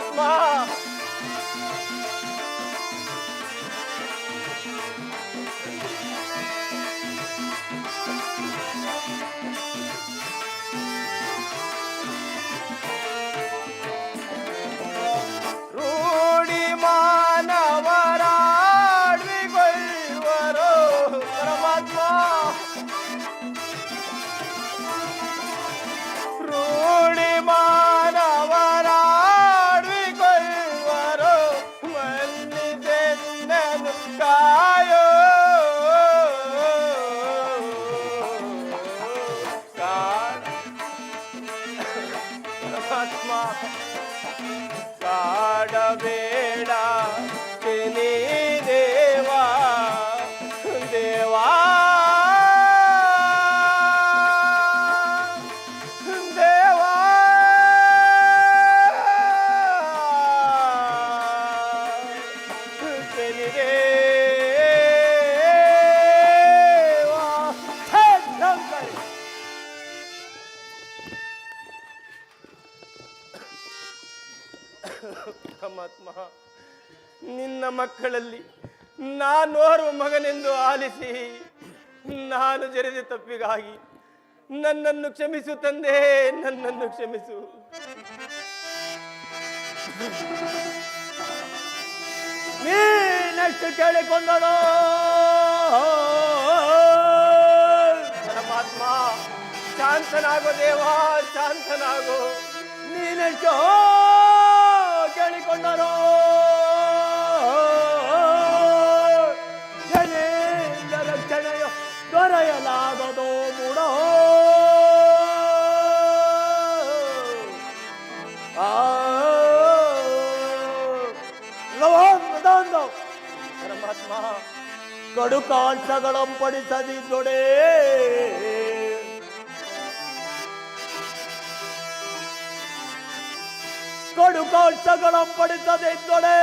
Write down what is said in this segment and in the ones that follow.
ಪರಮಾತ್ಮ. ರೂಢಿ ಮಾನವರಾಡ್ವಿಗೊಳ್ಳುವರು ಪರಮಾತ್ಮ. ರೂಢಿ ಮಾನವರಾಡ್ವಿಗೊಳ್ಳುವರು ಮನ್ನಿದೆನ್ನನು ಕಾಯೋ ಪರಮಾತ್ಮ. ಕಾಡಬೇಡ ತಿನಿ ದೇವಾ ದೇವಾ ದೇವಾ ತಿನಿ ದೇವಾ. ಪರಮಾತ್ಮ, ನಿನ್ನ ಮಕ್ಕಳಲ್ಲಿ ನಾನೋರ್ವ ಮಗನೆಂದು ಆಲಿಸಿ ನಾನು ಜರಿದ ತಪ್ಪಿಗಾಗಿ ನನ್ನನ್ನು ಕ್ಷಮಿಸು ತಂದೆ, ನನ್ನನ್ನು ಕ್ಷಮಿಸು. ನೀನೆಷ್ಟು ಕೇಳಿಕೊಂಡನೋ ಪರಮಾತ್ಮ, ಶಾಂತನಾಗೋ ದೇವಾ, ಶಾಂತನಾಗೋ. ನೀನೆಷ್ಟು ಕೇಳಿಕೊಂಡರೋ ಜನೇಂದ್ರ ರಕ್ಷಣೆಯು ದೊರೆಯಲಾಗದೋ ಮೂಡೋ. ಪರಮಾತ್ಮ, ಕಡುಕಾಂಶಗಳಂಪಡಿಸದಿದ್ದೊಡೆ ಕಡುಕಾಂಶಗಳಂಪಡಿಸದಿದ್ದೊಡೆ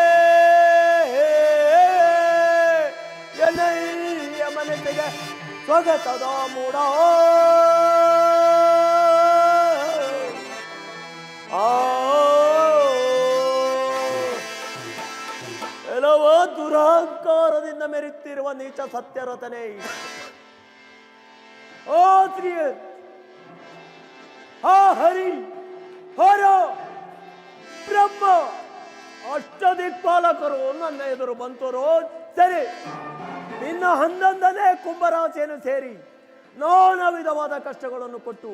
ಎನ್ನಯ್ಯ ಮನೆಗೆ ಸ್ವಗತದ ಮೂಡ. ಎಲ್ಲವೋ ದುರಹಂಕಾರದಿಂದ ಮೆರೆಯುತ್ತಿರುವ ನೀಚ ಸತ್ಯರತನೇ. ಓ ಶ್ರೀ ಹಾ ಹರಿ ಹರ ಬ್ರಹ್ಮ ಅಷ್ಟದಿಕ್ಪಾಲಕರು ನನ್ನ ಎದುರು ಬಂತರೋ ಸರಿ, ನಿನ್ನ ಹನ್ನೊಂದನೇ ಕುಂಭರಾಶಿಯನ್ನು ಸೇರಿ ನಾನಾ ವಿಧವಾದ ಕಷ್ಟಗಳನ್ನು ಕೊಟ್ಟು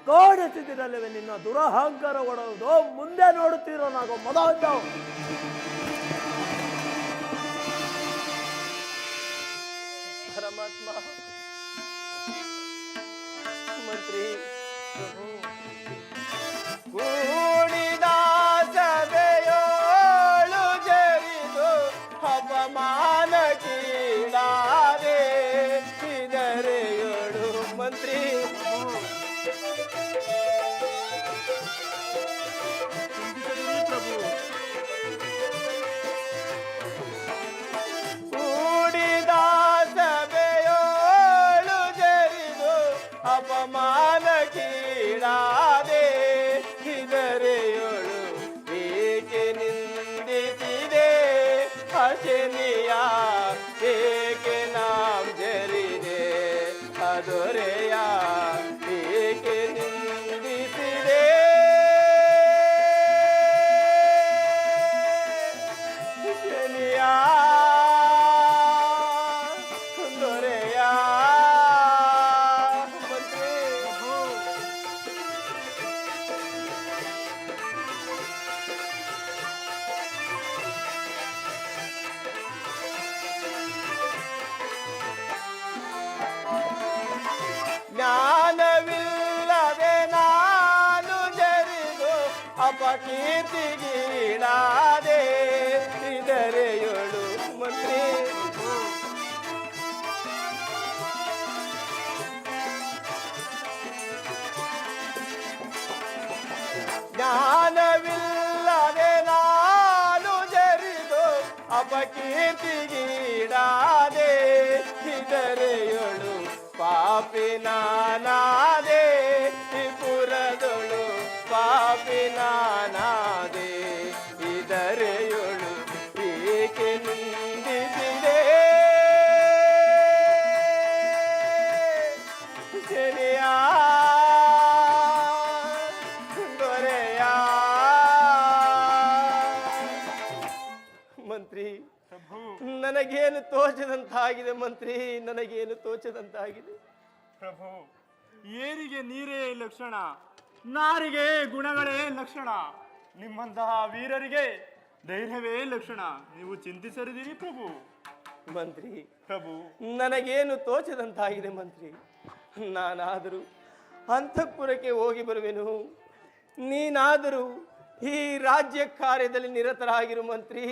ಕಾಡಿಸಿದಿರಲ್ಲವೇ ನಿನ್ನ ದುರಹಂಕಾರ ಒಡೆದು ಮುಂದೆ ನೋಡುತ್ತಿರೋ ನಾವು ಮದ. ಪರಮಾತ್ಮ, ಮಂತ್ರಿ ಕೂಡಿದ ಸಭೆಯೋಳು ಜರಿದು ಅಪಮಾನಕ್ಕೀಡಾದೆ ಇದರೆಯೋಳು ಮಂತ್ರಿ. ಕೂಡಿದ ಸಭೆಯೋಳು ಜರಿದು ಅಪಮಾನಕ್ಕೀಡಾದೆ ಇದರೆಯೋಳು ಏಕೆ ನಿಂದಿಸಿದೆ ಹಸನಿಯ ಏಕೆ ನಾಂ ಜರಿದೆ ಅದೊರೆಯ ಏಕೆ ನಿಂದಿಸಿದೆ ಶನಿಯ ದೊರೆಯ ಮಂತ್ರಿ. ಜ್ಞಾನವಿಲ್ಲದೆ ನಾನು ಜರಿದು ಅಪಕೀರ್ತಿಗೀಡಾದೆ ಇದರೆಯೋಳು ಮಂತ್ರಿ. ಜ್ಞಾನವಿಲ್ಲದೆ ನಾನು ಜರಿದು ಅಪಕೀರ್ತಿಗೀಡಾದೆ ಇದರೆಯೋಳು ಪಾಪಿ ನಾನಾದೆ ಪುರದೊಳು ಪಾಪಿ ನಾನಾದೆ ನನಗೇನು ತೋಚದಂತಾಗಿದೆ ಮಂತ್ರಿ, ನನಗೇನು ತೋಚದಂತಾಗಿದೆ. ಪ್ರಭು, ಏರಿಗೆ ನೀರೇ ಲಕ್ಷಣ, ನಾರಿಗೆ ಗುಣಗಳೇ ಲಕ್ಷಣ, ನಿಮ್ಮಂತಹ ವೀರರಿಗೆ ಧೈರ್ಯವೇ ಲಕ್ಷಣ. ನೀವು ಚಿಂತಿಸರಿದಿರಿ ಪ್ರಭು. ಮಂತ್ರಿ ಪ್ರಭು, ನನಗೇನು ತೋಚದಂತಾಗಿದೆ ಮಂತ್ರಿ. ನಾನಾದರೂ ಅಂತಃಪುರಕ್ಕೆ ಹೋಗಿ ಬರುವೆನು, ನೀನಾದರೂ ಈ ರಾಜ್ಯ ಕಾರ್ಯದಲ್ಲಿ ನಿರತರಾಗಿರು ಮಂತ್ರಿ,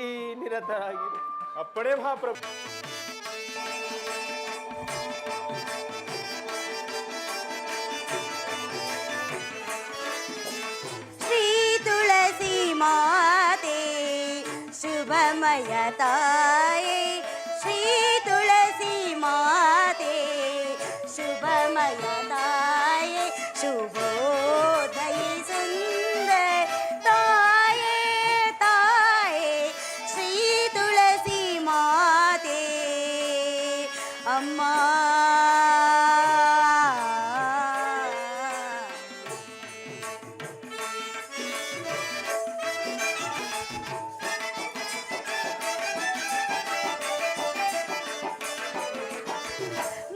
ನಿರತರಾಗಿರು. ಅಪ್ಪಣೆ ಮಹಾಪ್ರಭು. ಶ್ರೀ ತುಳಸಿ ಮಾತೆ ಶುಭಮಯ ತಾಯೇ, ಶ್ರೀ ತುಳಸಿ ಮಾತೆ ಶುಭಮಯ ತಾಯೇ, ಶುಭೋದಯ ಸುಂದರ ತಾಯೇ, ತಾಯೇ ಶ್ರೀ ತುಳಸಿ ಮಾತೆ ಅಮ್ಮ.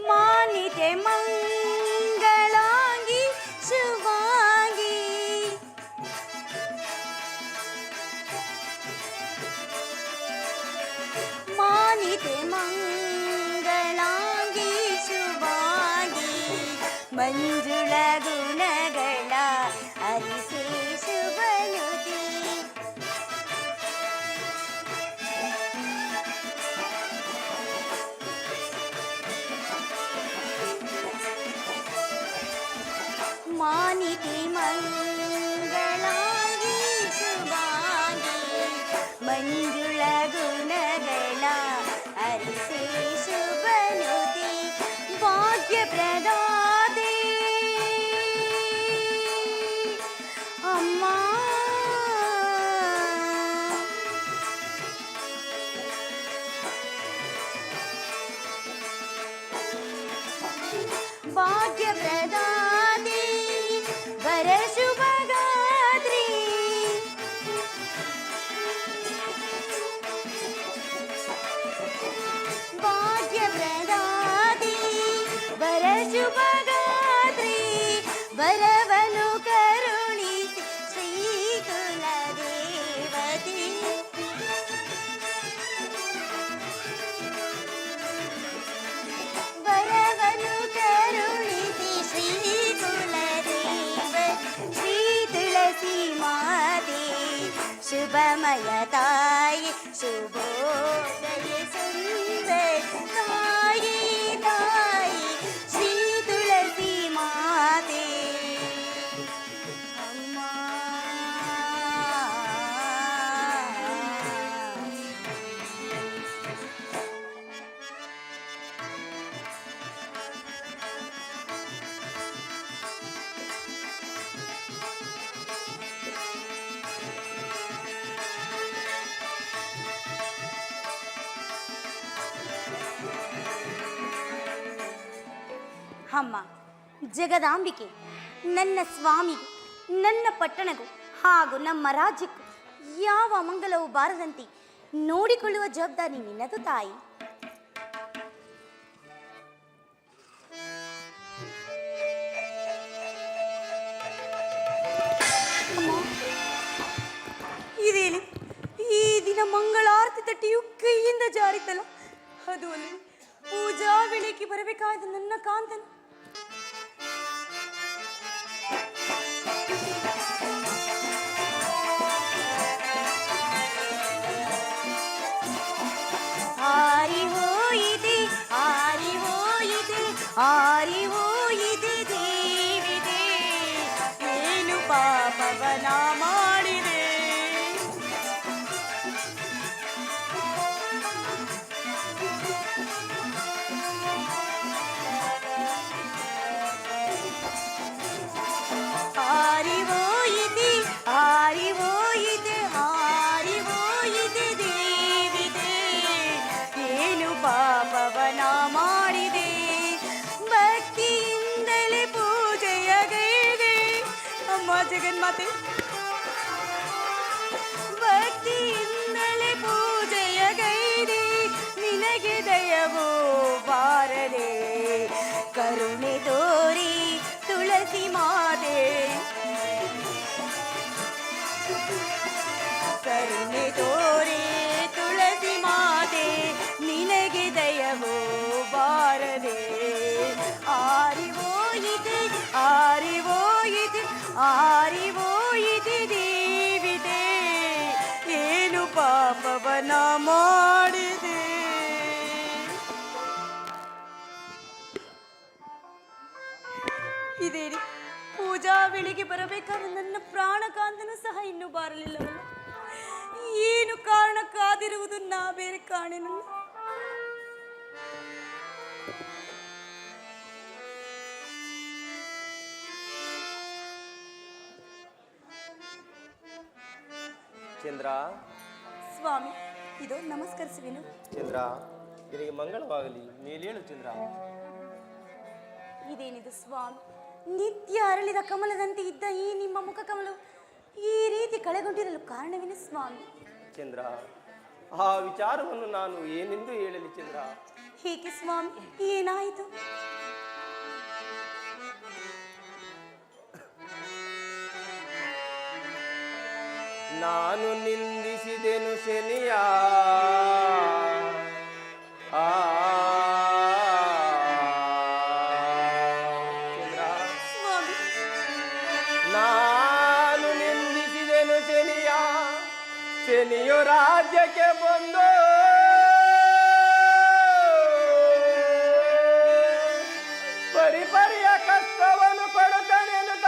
ಮಾನಿತೆ ಮಂಗಳಾಂಗಿ ಶುಭಾಂಗಿ, ಮಾನಿತೆ ಮಂಗಳಾಂಗಿ ಶುಭಾಂಗಿ, ಮಂಜುಳ ಗುಣಗಳ ಅರಿಸೆ ಶುಭನುತಿ. ಮಾನಿತೆ ಮಂಗಳಾಂಗಿ ಶುಭಾಂಗಿ, ಮಂಜುಳ ಗುಣಗಳ ಅರಿಸೆ ಶುಭನುತಿ. ಭಾಗ್ಯ ಪ್ರದಾತೆ ಅಮ್ಮ, ಭಾಗ್ಯ ಪ್ರದಾತೆ ವರ ಶುಭಗಾತ್ರಿ, ಭಾಗ್ಯ ಪ್ರದಾತೆ ವರ ಶುಭಗಾತ್ರಿ, ವರವನು ಕರುಣಿಸಿ ಶ್ರೀ ಕುಲದೇವತೆ. ವರವನು ಕರುಣಿಸಿ ಶ್ರೀ ಕುಲದೇವ, ಶ್ರೀ ತುಳಸಿ ಮಾತೆ ಶುಭಮಯ ತಾಯಿ, ಶುಭೋದಯ ಸುಂದರ ತಾಯಿ, ತಾಯಿ ಶ್ರೀ ತುಳಸಿ ಮಾತೆ ಅಮ್ಮ. ಅಮ್ಮ ಜಗದಾಂಬಿಕೆ, ನನ್ನ ಸ್ವಾಮಿಗೂ ನನ್ನ ಪಟ್ಟಣಗೂ ಹಾಗೂ ನಮ್ಮ ರಾಜ್ಯಕ್ಕೂ ಯಾವ ಮಂಗಲವೂ ಬಾರದಂತೆ ನೋಡಿಕೊಳ್ಳುವ ಜವಾಬ್ದಾರಿ ನಿನ್ನದು ತಾಯಿ. ಅಮ್ಮ, ಇದೇನು ಈ ದಿನ ಮಂಗಳಾರತಿ ತಟ್ಟಿಯು ಕೈಯಿಂದ ಜಾರಿತಲ್ಲ, ಅದು ಅಲ್ಲ ಪೂಜಾ ವೇಳೆಗೆ ಬರಬೇಕಾದ ನನ್ನ ಕಾಂತನು ಆರಿ ಹೋಯಿದೆ, ಆರಿ ಹೋಯಿದೆ, ಆರಿ ಹೋಯಿದೆ ದೇವಿದೆ, ಏನು ಪಾಪವನ ಮಾಡಿದೆ. ಆರಿ ಹೋಯಿದೆ, ಆರಿ ಹೋಯಿದೆ, ಆರಿ ಹೋಯಿದೆ ದೇವಿದೆ, ಏನು ಪಾಪವನ ಮಾಡಿದೆ. ಭಕ್ತಿಯಿಂದಲೇ ಪೂಜೆಯ ಗೈದೆ ಅಮ್ಮ ಜಗನ್ಮಾತೆ, ಭಕ್ತಿಯಿಂದಲೇ ಪೂಜೆಯ ಗೈದೆ, ನಿನಗೆ ಬಾರದೆ ಕರುಣೆ ತೋರಿ ತುಳಸಿ ಮಾತೆ ಕರುಣೆ ತೋರಿ ತುಳಸಿ ಮಾತೆ ನಿನಗೆ ದಯವೋ ಬಾರದೆ ಆರಿವೋಯಿತೆ ಆರಿವೋಯಿತೆ ಆರಿವೋಯಿತೆ ದೇವಿದೆ ಏನು ಪಾಪವನ ಮಾಡಿದೆ. ಇದೇರಿ ಪೂಜಾ ವೇಳೆಗೆ ಬರಬೇಕಾದ ನನ್ನ ಪ್ರಾಣಕಾಂತನೂ ಸಹ ಇನ್ನೂ ಬಾರಲಿಲ್ಲವಲ್ಲ. ಏನು ಕಾರಣ ಕಾದಿರುವುದು ನಾ ಬೇರೆ ಕಾಣೆನಲ್ಲ. ಚಂದ್ರ ಸ್ವಾಮಿ ಇದು ನಮಸ್ಕರಿಸುವೆನು. ಚಂದ್ರ ನಿನಗೆ ಮಂಗಳವಾಗಲಿ, ಮೇಲೇಳು ಚಂದ್ರ. ಇದೇನಿದು ಸ್ವಾಮಿ, ನಿತ್ಯ ಅರಳಿದ ಕಮಲದಂತೆ ಇದ್ದ ಈ ನಿಮ್ಮ ಮುಖ ಕಮಲವು ಈ ರೀತಿ ಕಳೆಗೊಂಡಿರಲು ಕಾರಣವೇನು ಸ್ವಾಮಿ? ಚಂದ್ರ ಆ ವಿಚಾರವನ್ನು ನಾನು ಏನೆಂದು ಹೇಳಲಿ ಚಂದ್ರ. ಹೇಗೆ ಸ್ವಾಮಿ, ಏನಾಯಿತು? ನಾನು ನಿಂದಿಸಿದೆನು ಶನಿಯ ಸ್ವಾಮಿ, ನಾನು ನಿಂದಿಸಿದೆನು ಶನಿಯ, ಶನಿಯು ರಾಜ್ಯಕ್ಕೆ ಬಂದು ಪರಿಪರಿಯ ಕಷ್ಟವನ್ನು ಕೊಡುತ್ತಾನೆನ್ನುತ್ತ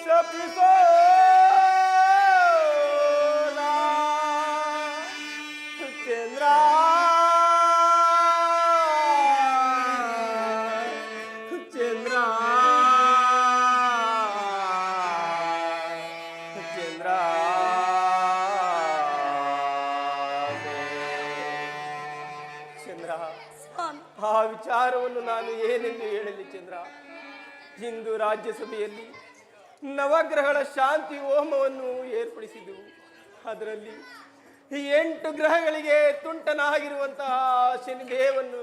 ಶಪಿಸೋ ಚಂದ್ರ. ಚಂದ್ರ ಚಂದ್ರ ಚಂದ್ರ ಸ್ವಾಮಿ, ಆ ವಿಚಾರವನ್ನು ನಾನು ಏನೆಂದು ಹೇಳಲಿ ಚಂದ್ರ. ಇಂದು ರಾಜ್ಯಸಭೆಯಲ್ಲಿ ನವಗ್ರಹಗಳ ಶಾಂತಿ ಹೋಮವನ್ನು ಏರ್ಪಡಿಸಿದ್ದೆವು. ಅದರಲ್ಲಿ 8 ಗ್ರಹಗಳಿಗೆ ತುಂಟನಾಗಿರುವಂತಹ ಶನಿದೇವನ್ನು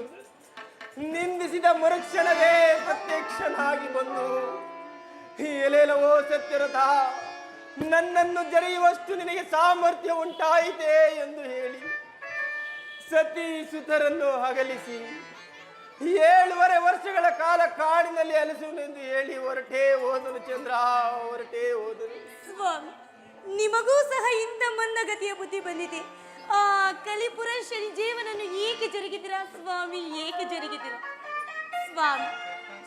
ನಿಂದಿಸಿದ ಮರುಕ್ಷಣವೇ ಪ್ರತ್ಯಕ್ಷನಾಗಿ ಬಂದು ಎಲೆಲವೋ ಸತ್ಯರಥ, ನನ್ನನ್ನು ಜರೆಯುವಷ್ಟು ನಿನಗೆ ಸಾಮರ್ಥ್ಯ ಉಂಟಾಯಿತೆ ಎಂದು ಹೇಳಿ ಸತಿ ಸುತರನ್ನು ಅಗಲಿಸಿ 7.5 ವರ್ಷಗಳ ಕಾಲ ಕಾಡಿನಲ್ಲಿ ಅಲಿಸುವನೆಂದು ಹೇಳಿ ಹೊರಟೇ ಹೋದನು ಚಂದ್ರ, ಹೊರಟೇ ಹೋದನು. ಸ್ವಾಮಿ, ನಿಮಗೂ ಸಹ ಇಂಥ ಮಂದಗತಿಯ ಬುದ್ಧಿ ಬಂದಿದೆ. ಆ ಕಲಿಪುರ ಶನಿ ಜೀವನನ್ನು ಏಕೆ ಜರುಗಿದಿರಾ ಸ್ವಾಮಿ, ಏಕೆ ಜರುಗಿದಿರಾ ಸ್ವಾಮಿ?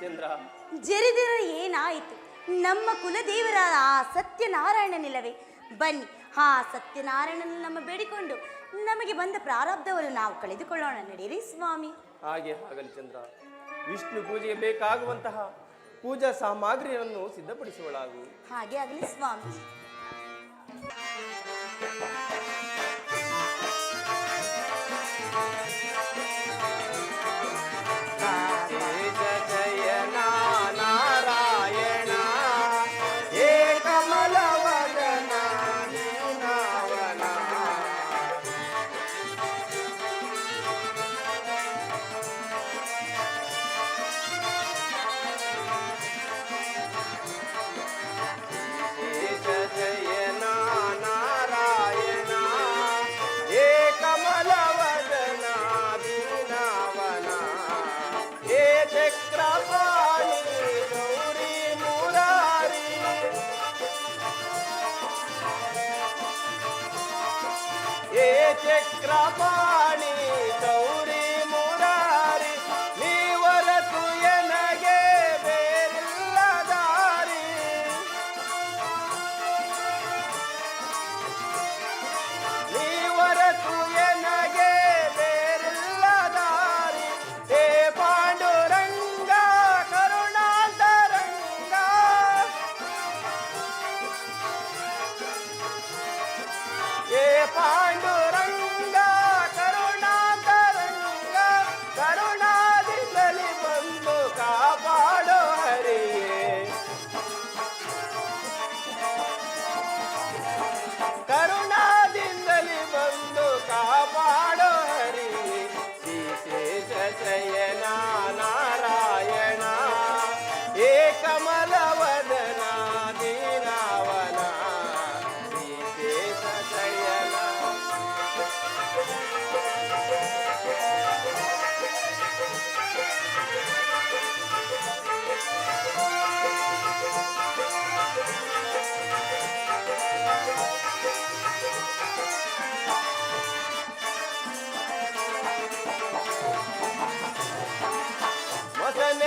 ಚಂದ್ರ, ಜರಿದಿರ ಏನಾಯಿತು? ನಮ್ಮ ಕುಲದೇವರಾದ ಆ ಸತ್ಯನಾರಾಯಣನಿಲ್ಲವೇ? ಬನ್ನಿ, ಆ ಸತ್ಯನಾರಾಯಣನ ನಮ್ಮ ಬೇಡಿಕೊಂಡು ನಮಗೆ ಬಂದ ಪ್ರಾರಬ್ಧವನ್ನು ನಾವು ಕಳೆದುಕೊಳ್ಳೋಣ. ನಡೆಯಿರಿ ಸ್ವಾಮಿ. ಹಾಗೆ ಆಗಲಿ ಚಂದ್ರ. ವಿಷ್ಣು ಪೂಜೆಗೆ ಬೇಕಾಗುವಂತಹ ಪೂಜಾ ಸಾಮಗ್ರಿಯನ್ನು ಸಿದ್ಧಪಡಿಸುವಳಾಗು. ಹಾಗೆ ಆಗಲಿ ಸ್ವಾಮಿ. ಚಕ್ರಪಾಣಿ ಗೌರಿ ಮುರಾರಿ, ನೀವರತು ಎನಗೆ ಬೇರಿಲ್ಲ ದಾರಿ. ನೀವರತು ಎನಗೆ ಬೇರಿಲ್ಲ ದಾರಿ. ಹೇ ಪಾಂಡುರಂಗ ಕರುಣಾಂತರಂಗ, ಹೇ ಪಾಂಡುರಂಗ ಕರುಣಾಂತರಂಗ, ಕರುಣಾದಿಂದಲಿ ಬಂದು ಕಾಪಾಡೋ ಹರಿಯೇ. ಕರುಣಾದಿಂದಲಿ ಬಂದು ಕಾಪಾಡೋ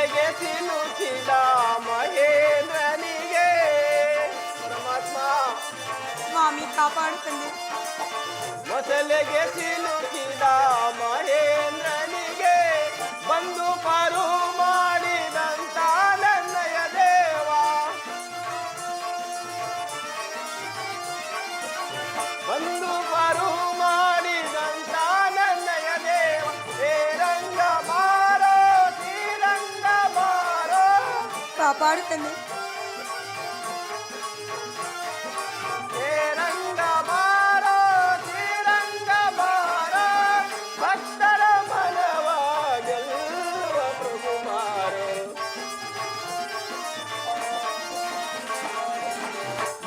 ಮೊಸಳೆಗೆ ಸಿಲುಕಿದ ಮಹೇಂದ್ರನಿಗೆ ಪರಮಾತ್ಮ ಸ್ವಾಮಿ ಕಾಪಾಡು ತಂದೆ. ಮೊಸಳೆಗೆ ಸಿಲುಕಿದ ಮಹೇಂದ್ರನಿಗೆ ಬಂದು ಪಾರು ಮಾಡಿದಂತ ನನ್ನಯ ದೇವ, ಬಂದು ಪಾರು ಮಾಡಿದಂತ ನನ್ನಯ ದೇವ, ಶ್ರೀರಂಗ ಬಾರೋ ಶ್ರೀರಂಗ ಬಾರೋ. ಕಾಪಾಡು ತಂದೆ. ಶ್ರೀರಂಗ ಬಾರೋ ಶ್ರೀರಂಗ ಬಾರೋ, ಭಕ್ತರ ಮನವ ಗೆಲ್ಲುವ ಪ್ರಭು ಮಾರೋ,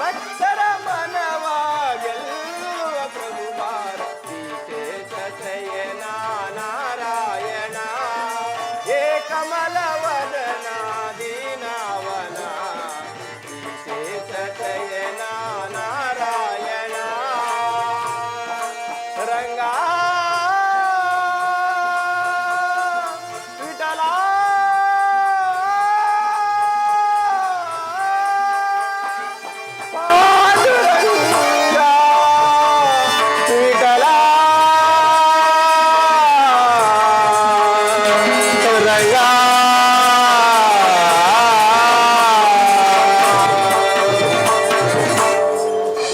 ಭಕ್ತರ ಮನವ ಗೆಲ್ಲುವ ಪ್ರಭು ಮಾರೋ. ವಿಶೇಷ ಶಯನ ನಾರಾಯಣ ಹೇ ಕಮಲವದನ ದೀನವನ, ವಿಶೇಷ ಶಯನ ನಾರಾಯಣ ರಂಗ ವಿಠಲ ಪಾಂಡುರಂಗ ವಿಠಲ ರಂಗ.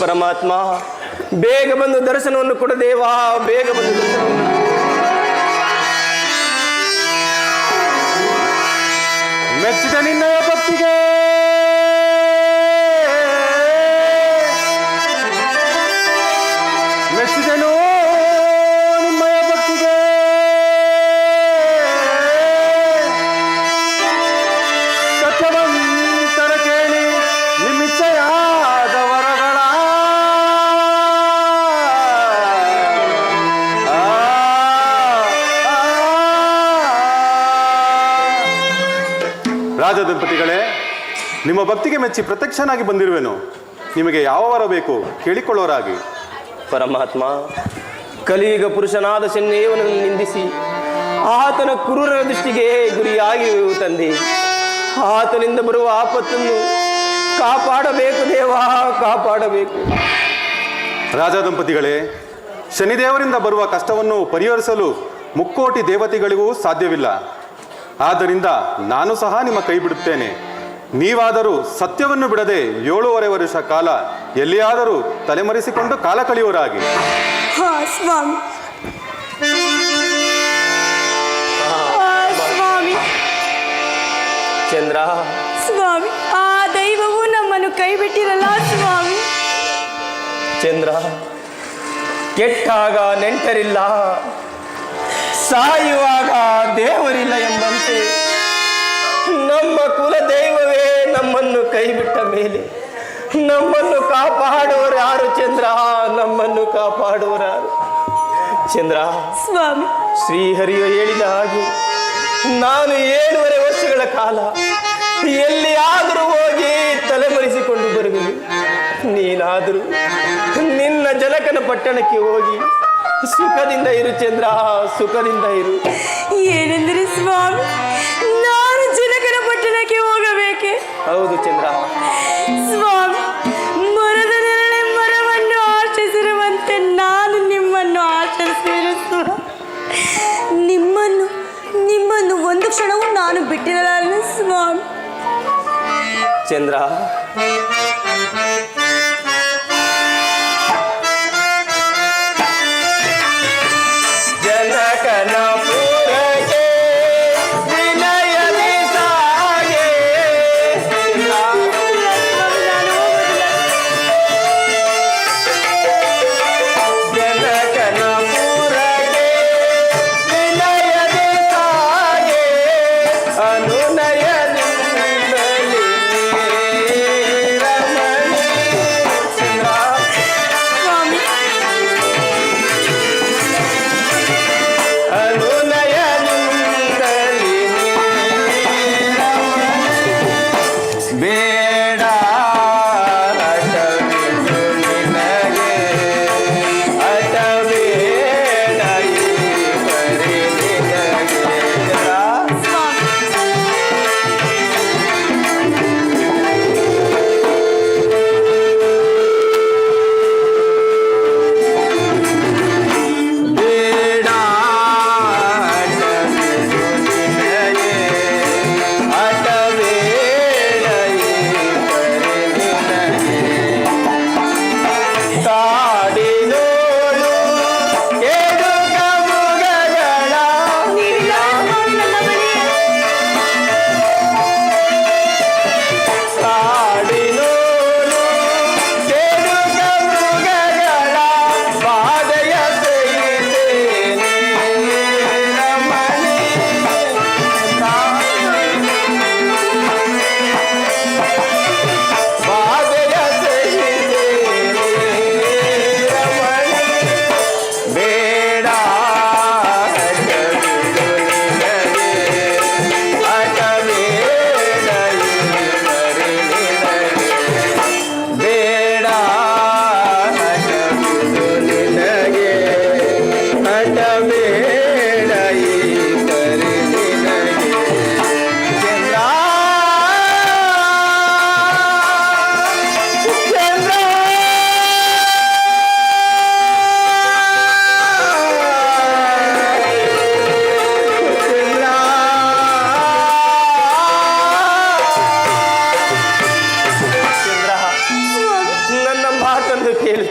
ಪರಮಾತ್ಮ ಬೇಗ ಬಂದು ದರ್ಶನವನ್ನು ಕೊಡು ದೇವ, ಬೇಗ ಬಂದು ದರ್ಶನವನ್ನು ಕೊಡು. ಮೆಚ್ಚಿದ ನಿನ್ನಯ ಭಕ್ತಿಗೆ ಮೆಚ್ಚಿದನು ನಿಮ್ಮಯ ಭಕ್ತಿಗೆ ಸತ್ಯವಂತರ ಕೇಳಿ ನಿಮ್ಮಿಚ್ಛೆಯಾದ ವರಗಳ ರಾಜ ದಂಪತಿಗಳೇ, ನಿಮ್ಮ ಭಕ್ತಿಗೆ ಮೆಚ್ಚಿ ಪ್ರತ್ಯಕ್ಷನಾಗಿ ಬಂದಿರುವೆನು. ನಿಮಗೆ ಯಾವ ವರ ಬೇಕು ಕೇಳಿಕೊಳ್ಳೋರಾಗಿ. ಪರಮಾತ್ಮ, ಕಲಿಯುಗ ಪುರುಷನಾದ ಶನಿದೇವನನ್ನು ನಿಂದಿಸಿ ಆತನ ಕ್ರೂರ ದೃಷ್ಟಿಗೆ ಗುರಿಯಾಗಿ ತಂದೆ, ಆತನಿಂದ ಬರುವ ಆಪತ್ತನ್ನು ಕಾಪಾಡಬೇಕು ದೇವ, ಕಾಪಾಡಬೇಕು. ರಾಜ ದಂಪತಿಗಳೇ, ಶನಿದೇವರಿಂದ ಬರುವ ಕಷ್ಟವನ್ನು ಪರಿಹರಿಸಲು ಮುಕ್ಕೋಟಿ ದೇವತೆಗಳಿಗೂ ಸಾಧ್ಯವಿಲ್ಲ. ಆದ್ದರಿಂದ ನಾನು ಸಹ ನಿಮ್ಮ ಕೈ ಬಿಡುತ್ತೇನೆ. ನೀವಾದರೂ ಸತ್ಯವನ್ನು ಬಿಡದೆ 7.5 ವರ್ಷ ಕಾಲ ಎಲ್ಲಿಯಾದರೂ ತಲೆಮರೆಸಿಕೊಂಡು ಕಾಲ ಕಳೆಯುವರಾಗಿ. ಹಾ ಸ್ವಾಮಿ. ಸ್ವಾಮಿ ಚಂದ್ರ ಸ್ವಾಮಿ, ಆ ದೈವವು ನಮ್ಮನ್ನು ಕೈ ಬಿಟ್ಟಿರಲ್ಲ ಸ್ವಾಮಿ. ಚಂದ್ರ, ಕೆಟ್ಟಾಗ ನೆಂಟರಿಲ್ಲ, ಸಾಯುವಾಗ ದೇವರಿಲ್ಲ ಎಂಬಂತೆ ನಮ್ಮ ಕುಲ ದೈವವೇ ನಮ್ಮನ್ನು ಕೈ ಬಿಟ್ಟ ಮೇಲೆ ನಮ್ಮನ್ನು ಕಾಪಾಡುವರು ಯಾರು ಚಂದ್ರ? ನಮ್ಮನ್ನು ಕಾಪಾಡುವರು ಯಾರು ಚಂದ್ರ? ಸ್ವಾಮಿ, ಶ್ರೀಹರಿಯು ಹೇಳಿದ ಹಾಗೆ ನಾನು 7.5 ವರ್ಷಗಳ ಕಾಲ ಎಲ್ಲಿಯಾದರೂ ಹೋಗಿ ತಲೆಮರೆಸಿಕೊಂಡು ಬರುವೆನು. ನೀನಾದರೂ ನಿನ್ನ ಜನಕನ ಪಟ್ಟಣಕ್ಕೆ ಹೋಗಿ ಸುಖದಿಂದ ಇರು ಚಂದ್ರ, ಸುಖದಿಂದ ಇರು. ಏನೆಂದರೆ ಸ್ವಾಮಿ, ನಾನು ಜನಕನ ಪಟ್ಟಣಕ್ಕೆ ಹೋಗಬೇಕೆ? ಹೌದು ಚಂದ್ರ. ಸ್ವಾಮಿ, ಮರದ ನೆರಳೆ ಮರವನ್ನು ಆಚರಿಸಿರುವಂತೆ ನಾನು ನಿಮ್ಮನ್ನು ಆಚರಿಸುವೆನು ಸ್ವಾಮಿ. ನಿಮ್ಮನ್ನು ಒಂದು ಕ್ಷಣವೂ ನಾನು ಬಿಟ್ಟಿರಲ್ಲ ಸ್ವಾಮಿ. ಚಂದ್ರ, ಜನಕನ ಪುರಕ್ಕೆ ವಿನಯದಿ ಸಾಗೆ. ಜನಕನ ಪುರಕ್ಕೆ ವಿನಯದಿ ಸಾಗೆ, ಅನುನಯದಿಂದಲೇ ರಮಣಿ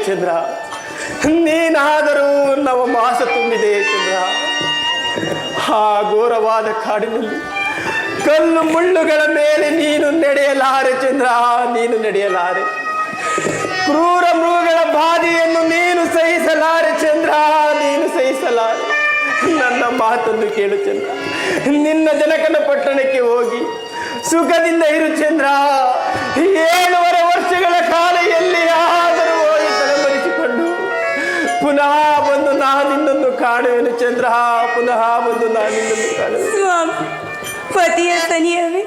ಚಂದ್ರ, ನೀನಾದರೂ ನವ ಮಾಸ ತುಂಬಿದೆ ಚಂದ್ರ. ಆ ಘೋರವಾದ ಕಾಡಿನಲ್ಲಿ ಕಲ್ಲು ಮುಳ್ಳುಗಳ ಮೇಲೆ ನೀನು ನಡೆಯಲಾರೆ ಚಂದ್ರ, ನೀನು ನಡೆಯಲಾರೆ. ಕ್ರೂರ ಮೃಗಗಳ ಬಾಧೆಯನ್ನು ನೀನು ಸಹಿಸಲಾರೆ ಚಂದ್ರ, ನೀನು ಸಹಿಸಲಾರೆ. ನನ್ನ ಮಾತನ್ನು ಕೇಳು ಚಂದ್ರ, ನಿನ್ನ ಜನಕನ ಪಟ್ಟಣಕ್ಕೆ ಹೋಗಿ ಸುಖದಿಂದ ಇರು ಚಂದ್ರ. 7.5 ವರ್ಷಗಳ ಕಾಲ ಎಲ್ಲಿಯಾದರೂ ಹೋಗಿ ತಲೆಮರೆಸಿಕೊಂಡು ಪುನಃ ಬಂದು ನಾನಿನ್ನೊಂದು ಕಾಣುವೆನು ಚಂದ್ರ, ಪುನಃ ಬಂದು ನಾನಿನ್ನೊಂದು ಕಾಣುವೆನು. ಸ್ವಾಮಿ, ಪತಿಯ ಸನಿಯವೇ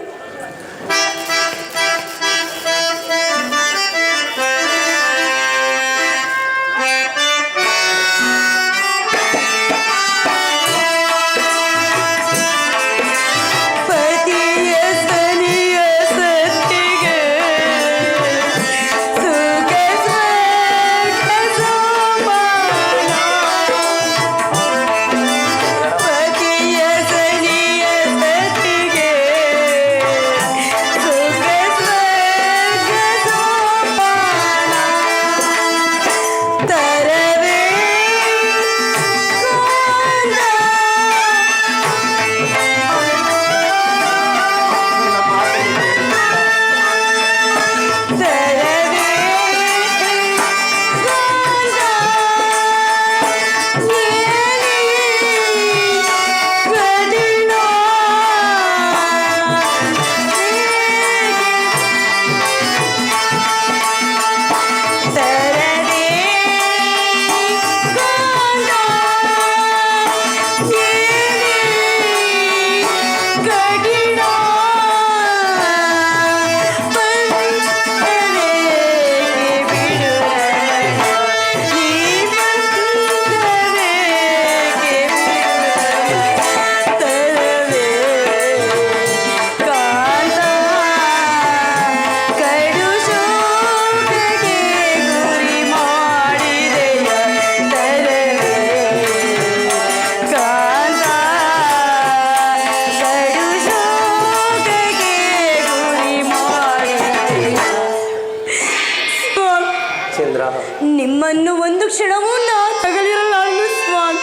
ನಿಮ್ಮನ್ನು ಒಂದು ಕ್ಷಣವೂ ನಾ ತಗಲಿರಲಾರದು ಸ್ವಾಮಿ.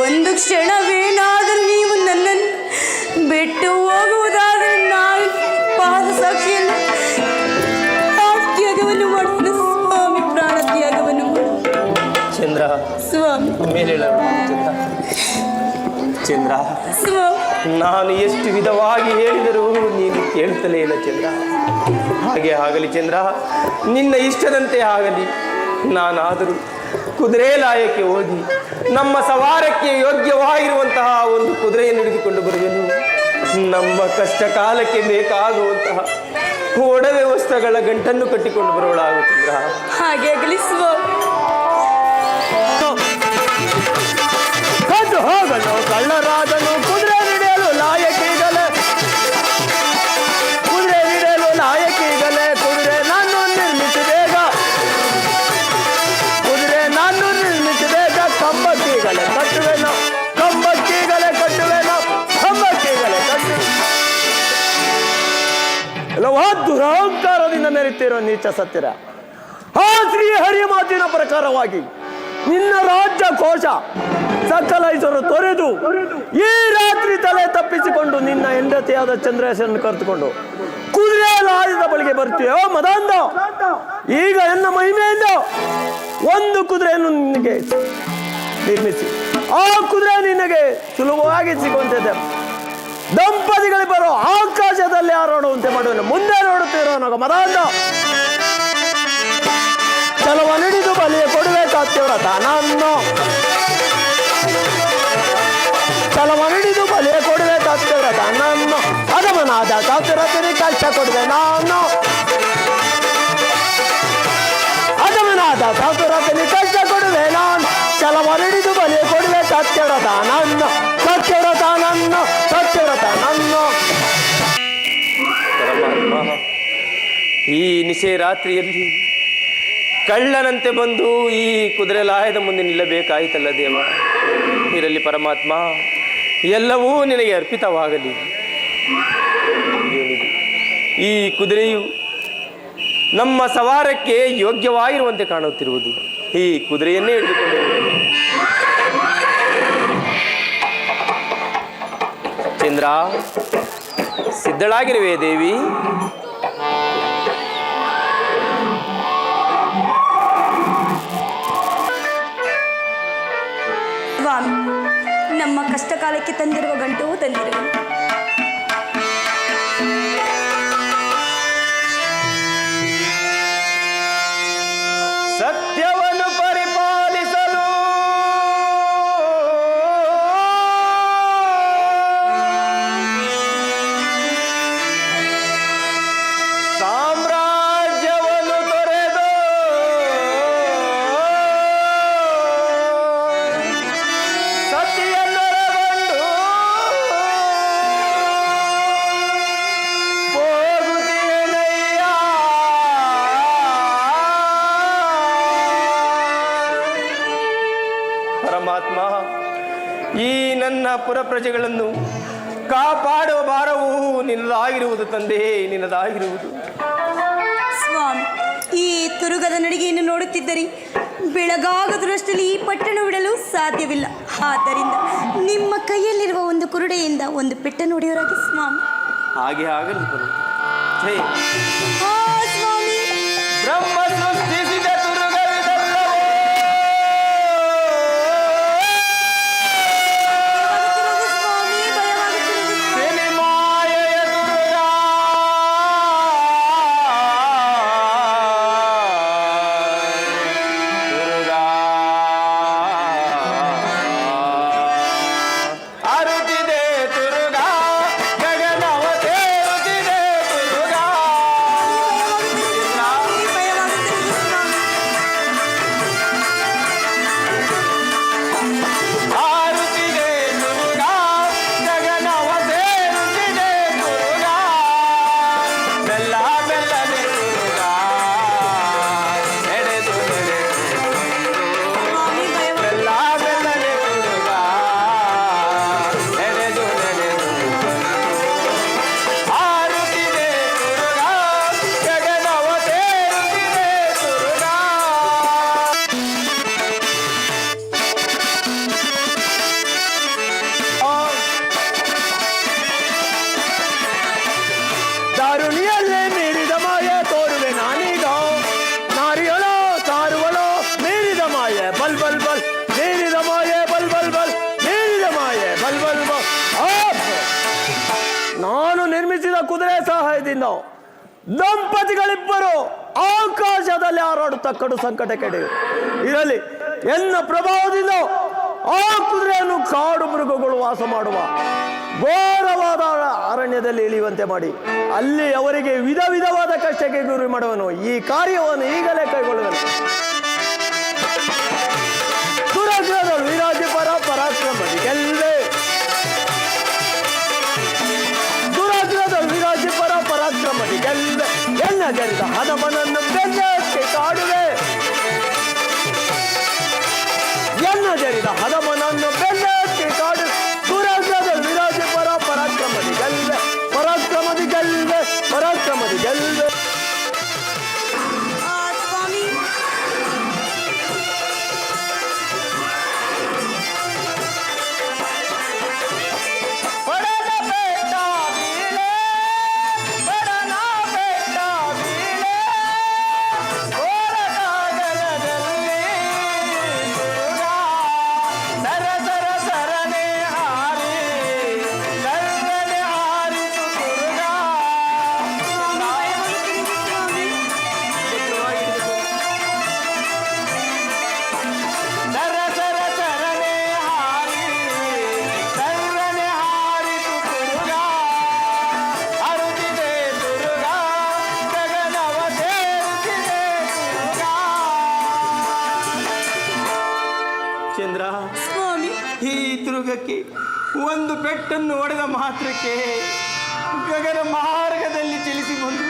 ಒಂದು ಕ್ಷಣವೇನಾದರೂ ನೀವು ನನ್ನನ್ನು ಬಿಟ್ಟು ಹೋಗುವುದಾದರೆ ನಾನು ಪಾದ ಸಾಕ್ಷಿಯನ್ನು ತ್ಯಾಗವನ್ನು ಮಾಡುವುದು ಸ್ವಾಮಿ, ಪ್ರಾಣ ತ್ಯಾಗವನ್ನು ಮಾಡುವುದು ಚಂದ್ರ. ಸ್ವಾಮಿ ಮೇಲೆ ಚಂದ್ರ, ನಾನು ಎಷ್ಟು ವಿಧವಾಗಿ ಹೇಳಿದರೂ ನೀನು ಕೇಳ್ತಲೇ ಇಲ್ಲ ಚಂದ್ರ. ಹಾಗೆ ಆಗಲಿ ಚಂದ್ರ, ನಿನ್ನ ಇಷ್ಟದಂತೆ ಆಗಲಿ. ನಾನಾದರೂ ಕುದುರೆ ಲಾಯಕ್ಕೆ ಹೋಗಿ ನಮ್ಮ ಸವಾರಕ್ಕೆ ಯೋಗ್ಯವಾಗಿರುವಂತಹ ಒಂದು ಕುದುರೆಯನ್ನು ಹಿಡಿದುಕೊಂಡು ಬರುವೆನು. ನಮ್ಮ ಕಷ್ಟ ಕಾಲಕ್ಕೆ ಬೇಕಾಗುವಂತಹ ಒಡವೆ ವಸ್ತ್ರಗಳ ಗಂಟನ್ನು ಕಟ್ಟಿಕೊಂಡು ಬರೋಳಾಗು ಚಂದ್ರ. ಹಾಗೆ ಆಗಲಿ ಸ್ವಾಮಿ. ಹೋಗಲು ಕಳ್ಳರಾದನು ಕುದುರೆ ಹಿಡಿಯಲು ಲಾಯಕೀಗಲೇ, ಕುದುರೆ ಹಿಡಿಯಲು ಲಾಯಕೀಗಲೇ. ಕುದುರೆ ನಾನು ನಿರ್ಮಿಸಿದೇಗ, ಕುದುರೆ ನಾನು ನಿರ್ಮಿಸಿದೇಗ. ಕಂಬಕ್ಕೀಗಲೇ ಕಟ್ಟುವೆನು, ಕಂಬಕ್ಕೀಗಲೇ ಕಟ್ಟುವೆನು, ಕಂಬಕ್ಕೀಗಲೇ ಕಟ್ಟುವೆ. ಎಲ್ಲವಾ ದುರಹಂಕಾರದಿಂದ ಮೆರೆತಿರೋ ನೀಚ ಸತ್ಯರ. ಆ ಶ್ರೀ ಹರಿಯ ಮಾತಿನ ಪ್ರಕಾರವಾಗಿ ನಿನ್ನ ರಾಜ್ಯ ಕೋಶ ಸಕಲ ಐಸರು ತೊರೆದು ಈ ರಾತ್ರಿ ತಲೆ ತಪ್ಪಿಸಿಕೊಂಡು ನಿನ್ನ ಹೆಂಡತಿಯಾದ ಚಂದ್ರೇಶನ್ನು ಕರೆದುಕೊಂಡು ಕುದುರೆ ಲಾಯದ ಬಳಿಗೆ ಬರ್ತೀಯೋ ಮದಾಂಧ. ಈಗ ನನ್ನ ಮಹಿಮೆಯಿಂದ ಒಂದು ಕುದುರೆಯನ್ನು ನಿನಗೆ ನಿರ್ಮಿಸಿ ಆ ಕುದುರೆ ನಿನಗೆ ಸುಲಭವಾಗಿ ಸಿಗುವಂತಿದೆ. ದಂಪತಿಗಳಿಬ್ಬರು ಆಕಾಶದಲ್ಲಿ ಹಾರಾಡುವಂತೆ ಮಾಡುವನು. ಮುಂದೆ ನೋಡುತ್ತಿರೋ ನಗ ಮದಾಂಧ. ಛಲವನ್ನಿಡಿದು ಬಲಿಯ ಕೊಡಬೇಕಾಗ್ತಿವ್ರತ ನಾನು, ಛಲವನ್ನಿಡಿದು ಬಲಿಯ ಕೊಡಬೇಕಾಗ್ತಿವ್ರತ ನಾನು. ಅದಮನಾದ ಕಾತಿರತಿನಿ ಕಷ್ಟ ಕೊಡುವೆ ನಾನು, ಅದಮನಾದ ಕಾತಿರತಿನಿ ಕಷ್ಟ ಕೊಡುವೆ ನಾನು. ಛಲವನ್ನಿಡಿದು ಬಲಿಯ ಕೊಡಬೇಕಾಗ್ತಿವ್ರತ ನಾನು, ಸತ್ಯವ್ರತ ನನ್ನ, ಸತ್ಯವ್ರತ ನನ್ನ. ಪರಮಾತ್ಮ, ಈ ನಿಶೆ ರಾತ್ರಿಯಲ್ಲಿ ಕಳ್ಳನಂತೆ ಬಂದು ಈ ಕುದುರೆ ಲಾಯದ ಮುಂದೆ ನಿಲ್ಲಬೇಕಾಯಿತಲ್ಲ ದೇವ. ಇರಲಿ ಪರಮಾತ್ಮ, ಎಲ್ಲವೂ ನಿನಗೆ ಅರ್ಪಿತವಾಗಲಿ. ಈ ಕುದುರೆಯು ನಮ್ಮ ಸವಾರಕ್ಕೆ ಯೋಗ್ಯವಾಗಿರುವಂತೆ ಕಾಣುತ್ತಿರುವುದು ಈ ಕುದುರೆಯನ್ನೇ ಹಿಡಿದುಕೊಂಡು ಹೋಗುತ್ತೇನೆ. ಚಂದ್ರ, ಸಿದ್ಧಳಾಗಿರುವೆ ದೇವಿ? ಸ್ವಾಮಿ, ನಮ್ಮ ಕಷ್ಟ ಕಾಲಕ್ಕೆ ತಂದಿರುವ ಗಂಟು ತಂದಿರುವೆ. ಸತ್ಯವನ್ನು ಪರಿಪಾಲಿಸಲು ಸಾಮ್ರಾಜ್ಯವನ್ನು ತೊರೆದು ಸತಿಯನ್ನೊಳಗೊಂಡು ಹೋಗುತ್ತೇನಯ್ಯ. ಪರಮಾತ್ಮ, ಈ ನನ್ನ ಪುರ ಪ್ರಜೆಗಳನ್ನು ಕಾಪಾಡುವ ಭಾರವು ನಿನ್ನದಾಗಿರುವುದು ತಂದೆ, ನಿನ್ನದಾಗಿರುವುದು. ಸ್ವಾಮಿ, ಈ ತುರುಗದ ನಡಿಗೆಯನ್ನು ನೋಡುತ್ತಿದ್ದರೆ ಬೆಳಗಾಗದರಷ್ಟರಲ್ಲಿ ಈ ಪಟ್ಟಣ ಬಿಡಲು ಸಾಧ್ಯವಿಲ್ಲ. ಆದ್ದರಿಂದ ನಿಮ್ಮ ಕೈಯಲ್ಲಿರುವ ಒಂದು ಕುರುಡೆಯಿಂದ ಒಂದು ಪೆಟ್ಟನ್ನು ಹೊಡೆಯೋರಾಗಿ ಸ್ವಾಮಿ. ಹಾಗೆ ಆಗಲಿ ಬರು. ಹೇ, ಆ ಸ್ವಾಮಿ, ಬ್ರಹ್ಮ ಸೃಷ್ಟಿಸಿದ ತುರುಗವಿದಲ್ಲವೋ? ಭಯವಾಗುತ್ತಿರುವುದು ಸ್ವಾಮಿ, ಭಯವಾಗುತ್ತಿರುವುದು. ಸಿನಿಮಾಯೆಯ ತುರುಗ, ತುರುಗ ಅರುತಿದೆ ತುರುಗ, ಗಗನವ ತೇರುತ್ತಿದೆ ತುರುಗ. ಭಯವಾಗುತ್ತಿರುವುದು ಸ್ವಾಮಿ. ಆರುತ್ತಿದೆ ತುರುಗ, ಗಗನವ ತೇರುತ್ತಿದೆ ತುರುಗ. ಬೆಲ್ಲ ಬೆಲ್ಲನೆ ತುರುಗ, ನಡೆದು ಸ್ವಾಮಿ, ಬೆಲ್ಲ ಬೆಲ್ಲನೆ ತುರುಗ, ನಡೆದು ಆರುತ್ತಿದೆ ತುರುಗ, ಗಗನವ ತೇರುತ್ತಿದೆ ತುರುಗ. ದಾರುಣಿಯಲ್ಲೇ ಮೀರಿದ ಮಾಯೆ ತೋರುವೆ ನಾನೀಗ. ನಾರಿಯಳೋ ಸಾರುವಳೋ ಮೀರಿದ ಮಾಯೆ ಬಲ್ ಬಲ್ ಬಲ್, ಮೀರಿದ ಮಾಯೆ ಬಲ್ ಬಲ್ ಬಲ್, ಮೀರಿದ ಮಾಯೆ ಬಲ್ ಬಲ್ ಬಲ್. ಆ! ನಾನು ನಿರ್ಮಿಸಿದ ಕುದುರೆ ಸಹಾಯದಿಂದ ದಂಪತಿಗಳಿಬ್ಬರು ಆಕಾಶದಲ್ಲಿ ಹಾರಾಡುತ್ತಾ ಕಡು ಸಂಕಟ ಕೆಡೆ ಇರಲಿ ಎನ್ನ ಪ್ರಭಾವದಿಂದ ಆ ಕುದುರೆಯನ್ನು ಕಾಡು ಮೃಗಗಳು ವಾಸ ಮಾಡುವ ಘೋರವಾದ ಅರಣ್ಯದಲ್ಲಿ ಇಳಿಯುವಂತೆ ಮಾಡಿ ಅಲ್ಲಿ ಅವರಿಗೆ ವಿಧ ವಿಧವಾದ ಕಷ್ಟಕ್ಕೆ ಗುರಿ ಮಾಡುವನು. ಈ ಕಾರ್ಯವನ್ನು ಈಗಲೇ ಕೈಗೊಳ್ಳುವನು. ದುರಗ್ರದಳು ವಿರಾಜಿ ಪರಾಕ್ರಮ ಗೆಲ್ವೆ. ದುರಗ್ರದಳು ವಿರಾಜಿ ಪರಾಕ್ರಮ ಗೆಲ್ವೆ. ಎನ್ನ ಜರಿದ ಹದಮನನ್ನು ಬೆನ್ನಕ್ಕೆ ಕಾಡುವೆ. ಎನ್ನ ಜರಿದ ಹದಮನನ್ನು ಬೆನ್ನಕ್ಕೆ ಕಾಡು. ದುರಗ್ರದಳು ವಿರಾಜಿ ಪರಾಕ್ರಮದಿ ಗೆಲ್ವೆ. ಪರಾಕ್ರಮದಿ ಗೆಲ್ವೆ, ಪರಾಕ್ರಮದಿ ಗೆಲ್ವೆ. ಆ ಸ್ವಾಮಿ, ಬಡನ ಬೆಟ್ಟ ಬೀಳೆ, ಬಡನ ಬೆಟ್ಟ ಬೀಳೆ, ಘೋರ ಸಾಗರದಲ್ಲಿ ತುರುಗ, ಸರ ಸರ ಸರನೆ ಹಾರಿ, ಸರ್ವನೆ ಹಾರಿತು ತುರುಗ. ಸರ ಸರ ಸರನೆ ಹಾರಿ, ಸರ್ವನೆ ಹಾರಿತು ತುರುಗ. ಅರುತಿದೆ ತುರುಗ, ಗಗನವ ಸೇರುತ್ತಿದೆ ತುರುಗ. ಚಂದ್ರ, ಸ್ವಾಮಿ, ಈ ತುರುಗಕ್ಕೆ ಒಂದು ಪೆಟ್ಟನ್ನು ಹೊಡೆದ ಮಾತ್ರಕ್ಕೆ ಗಗನ ಮಾರ್ಗದಲ್ಲಿ ಚಲಿಸಿ ಬಂದು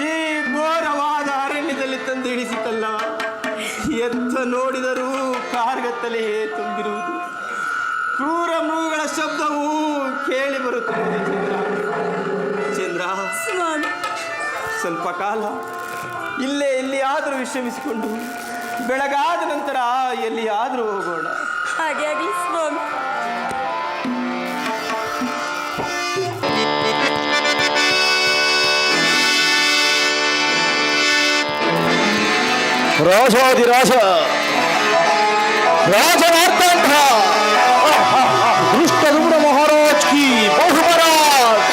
ಈ ಘೋರವಾದ ಅರಣ್ಯದಲ್ಲಿ ತಂದು ಇಳಿಸಿತಲ್ಲ. ಎತ್ತ ನೋಡಿದರೂ ಕಾರ್ಗತ್ತಲೇ ತುಂಬಿರುವುದು. ಕ್ರೂರ ಮೃಗಗಳ ಶಬ್ದವು ಕೇಳಿ ಬರುತ್ತದೆ. ಚಂದ್ರ, ಚಂದ್ರ, ಸ್ವಾಮಿ, ಸ್ವಲ್ಪ ಕಾಲ ಇಲ್ಲೇ ಎಲ್ಲಿಯಾದರೂ ವಿಶ್ರಮಿಸಿಕೊಂಡು ಬೆಳಗಾದ ನಂತರ ಎಲ್ಲಿಯಾದರೂ ಹೋಗೋಣ. ಹಾಗೆ ಆಗಲಿ ಸ್ವಾಮಿ. ರಾಜಾಧಿರಾಜ ರಾಜಮಾರ್ತಾಂಡ ದೃಷ್ಟದುಮ್ನ ಮಹಾರಾಜ್ ಕಿ ಬಹುಮರಾಜ್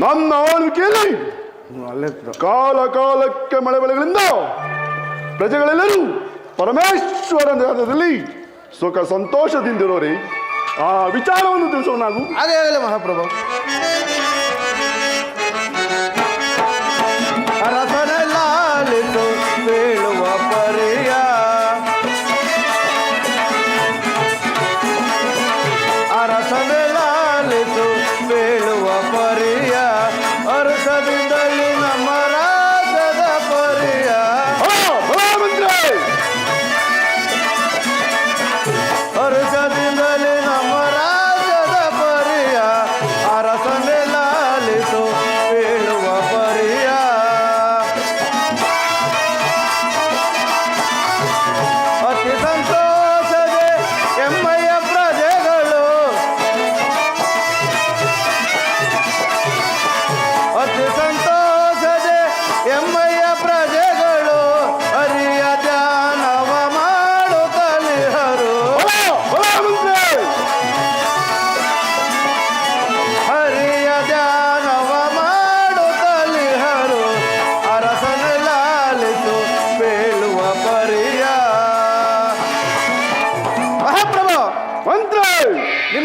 ನನ್ನ ಆಳ್ವಿಕೆಯಲ್ಲಿ ಕಾಲ ಕಾಲಕ್ಕೆ ಮಳೆ ಬೆಳೆಗಳಿಂದ ಪ್ರಜೆಗಳೆಲ್ಲರೂ ಪರಮೇಶ್ವರನ ಧ್ಯಾನದಲ್ಲಿ ಸುಖ ಸಂತೋಷದಿಂದಿರೋರಿ ಆ ವಿಚಾರವನ್ನು ತಿಳಿಸೋಣ ನಾವು. ಹಾಗೆ ಆಗಲಿ ಮಹಾಪ್ರಭು. ಅರಸನೆಲ್ಲಾಲಿತು ಬೀಳುವ ಪರಿಯ ಅರಸನೆಲ್ಲಾಲಿತು ಬೀಳುವ ಪರಿಯ ಅರಸದಿಂದಲೂ ನಮ್ಮ ರಾಜದ ಪರಿಯ ಅರಸದಿಂದಲೇ ನಮ್ಮ ರಾಜದ ಪರಿಯ ಅರಸನೆಲ್ಲಾಲಿತು ಬೀಳುವ ಪರಿಯ ಅತಿ ಸಂತೋಷದೆ ಎಮ್ಮಯ್ಯ ಪ್ರಜೆಗಳು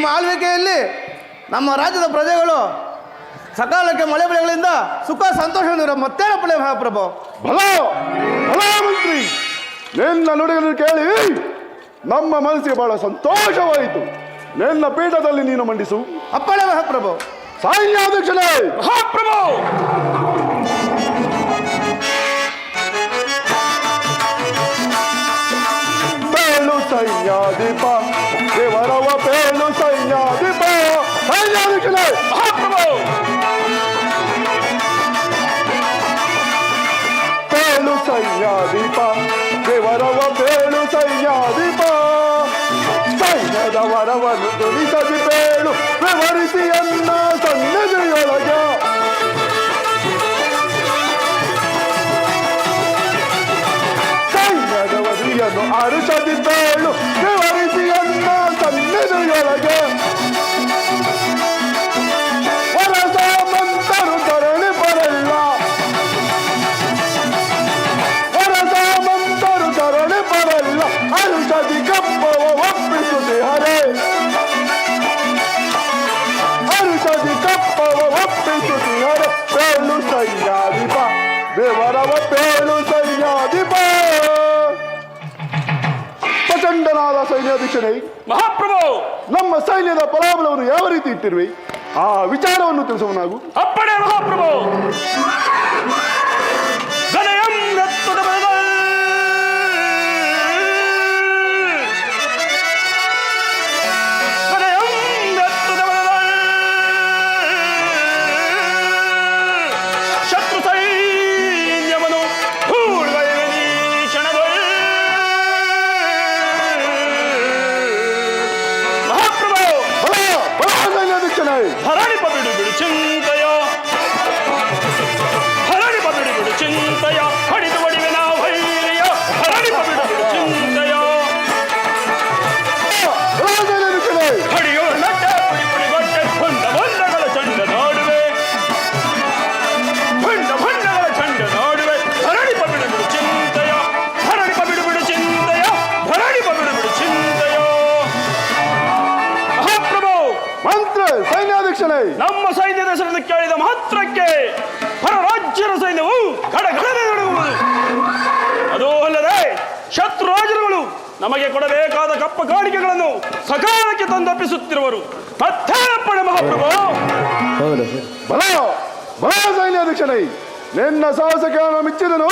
ನಿಮ್ಮ ಆಳ್ವಿಕೆಯಲ್ಲಿ ನಮ್ಮ ರಾಜ್ಯದ ಪ್ರಜೆಗಳು ಸಕಾಲಕ್ಕೆ ಮಳೆ ಬೆಳೆಗಳಿಂದ ಸುಖ ಸಂತೋಷ ಮತ್ತೇನ ಪಡೆ ಮಹಾಪ್ರಭು. ಬಲ ಬಲ ಮಂತ್ರಿ, ನಿನ್ನ ನುಡಿಗಳನ್ನು ಕೇಳಿ ನಮ್ಮ ಮನಸ್ಸಿಗೆ ಬಹಳ ಸಂತೋಷವಾಯಿತು. ನಿನ್ನ ಪೀಠದಲ್ಲಿ ನೀನು ಮಂಡಿಸು. ಅಪ್ಪಣೆ ಮಹಾಪ್ರಭು. ಸೈನ್ಯಾಧ್ಯಕ್ಷನೇ. ಮಹಾಪ್ರಭು. ಪೇಳು ಸೈನ್ಯಾಧಿಪ ದೇವರವ ಪೇಳು ಸೈನ್ಯಾಧಿಪ. ಸೈನ್ಯಾಧ್ಯಕ್ಷನೇ. ಮಹಾಪ್ರಭು. ಪೇಳು ಸೈನ್ಯಾಧಿಪ ದೇವರವ ಪೇಳು ಸೈನ್ಯಾಧಿಪ. ಸೈನ್ಯದ ವರವನ್ನು ತುಳಿಸದಿ ಪೇಳು ವಿವರಿಸಿ ಅನ್ನ ಸನ್ನದಿಯೊಳಗ. ಸೈನ್ಯದ ವರಿಯನ್ನು ಅರುಷದಿ ಪೇಳು ವಿವರಿಸಿ ಅನ್ನ ಸನ್ನದಿಯೊಳಗೆ. ವರಸ ಮಂತರು ಧರಣಿ ಬರಲ್ಲ. ವರಸ ಮಂತರು ಧರಣಿ ಬರಲ್ಲ. ಅರುಷದಿ ಕಪ್ಪವ ಒಪ್ಪಿಸುತ್ತೆ ಹರೇ. ಅರುಷದಿ ಕಪ್ಪವ ಒಪ್ಪಿಸುತ್ತೆ ಹರೇ. ಪೇಳು ಸೈನ್ಯಾಧಿಪ ದೇವರವ ಪೇಳು ಸೈನ್ಯಾಧಿಪ. ಪ್ರಚಂಡನಾದ ಸೈನ್ಯಾಧೀಶನೇ. ಮಹಾಪ್ರಭು. ನಮ್ಮ ಸೈನ್ಯದ ಫಲಾಬಲವನ್ನು ಯಾವ ರೀತಿ ಇಟ್ಟಿರುವೆ, ಆ ವಿಚಾರವನ್ನು ತಿಳಿಸುವನಾಗು. ಅಪ್ಪಣೆ ಮಹಾಪ್ರಭು. ಗಣಯಂ ರತ್ನದ ಬಲದ ಗಣಯಂ ರತ್ನದ ಬಲದ ಶತ್ರು ಸೈನ್ಯವನ್ನು ಧೂಳುಗೈವೆ ಈ ಕ್ಷಣದಲ್ಲಿ. ಮಹಾಪ್ರಭು. ಬಲ ಬಲ ಸೈನ್ಯಾಧೀಶನೇ. ಹರಣಿಪ ಬಿಡು ಬಿಡು ಚಿಂತೆಯ, ಹರಣಿಪ ಬಿಡು ಬಿಡು ಚಿಂತೆಯ, ಹೊಡಿದು ಹೊಡಿವೆ ನಾವು ಹೈರಿಯ, ಹರಣಿಪ ಬಿಡು ಬಿಡು ಚಿಂತೆಯ. ಬಲ ಸೈನ್ಯಾಧೀಶನೇ. ಹೊಡಿಯೋ ನಟ್ಟೆ ಪುಡಿ ಪುಡಿ ಬಟ್ಟೆ ಹೊಂಡ ಹೊಂಡಗಳ ಚಂಡ ನಾಡುವೆ, ಹೊಂಡ ಹೊಂಡಗಳ ಚಂಡ ನಾಡುವೆ, ಹರಣಿಪ ಬಿಡು ಬಿಡು ಚಿಂತೆಯ, ಹರಣಿಪ ಬಿಡು ಬಿಡು ಚಿಂತೆಯ, ಹರಣಿಪ ಬಿಡು ಬಿಡು ಚಿಂತೆಯ. ಮಹಾಪ್ರಭು. ಮಂತ್ರ ಸೈನ್ಯಾಧ್ಯಕ್ಷನೇ. ನಮ್ಮ ಸೈನ್ಯದ ಹೆಸರನ್ನು ಕೇಳಿದ ಮಾತ್ರಕ್ಕೆ ಪರರಾಜ್ಯದ ಸೈನ್ಯವು ಕಡಗಡನೆ ನಡುವುದು. ಅದೂ ಅಲ್ಲದೆ ಶತ್ರು ರಾಜರುಗಳು ನಮಗೆ ಕೊಡಬೇಕಾದ ಕಪ್ಪ ಕಾಣಿಕೆಗಳನ್ನು ಸಕಾಲಕ್ಕೆ ತಂದೊಪ್ಪಿಸುತ್ತಿರುವರು. ಮತ್ತೇನಪ್ಪಣೆ ಮಹಾಪ್ರಭು. ಬಲ ಬಲ ಸೈನ್ಯಾಧ್ಯಕ್ಷನೇ. ನಿನ್ನ ಸಾಹಸಕ್ಕೆ ನಾನು ಮೆಚ್ಚಿದನು.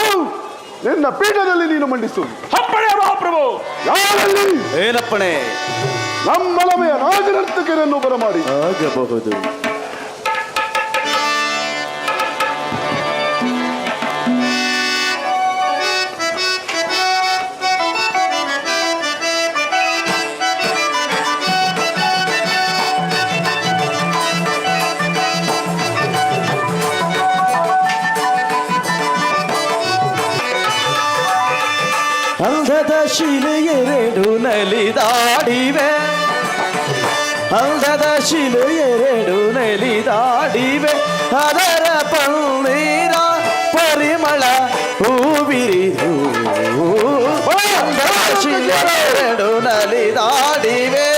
ನಿನ್ನ ಪೀಠದಲ್ಲಿ ನೀನು ಮಂಡಿಸು. ಅಪ್ಪಣೆ ಮಹಾಪ್ರಭು. ಯಾರಲ್ಲಿ ಏನಪ್ಪಣೆ ನಮ್ಮ ನಮೆಯ ರಾಜನರ್ತಕರನ್ನು ಬರಮಾಡಿ. ಆಗಬಹುದು. ಅಂಧದ ಶಿಲೆ ಎರಡು ನಲಿದಾಡಿವೆ, ಅಂಧದ ಶಿಲೆ ಎರಡು ನಲಿದಾಡಿವೆ, ಅದರ ಪನ್ನೀರ ಪರಿಮಳ ಹೂವಿರಿದು. ಅಂಧದ ಶಿಲೆ ಎರಡು ನಲಿದಾಡಿವೆ.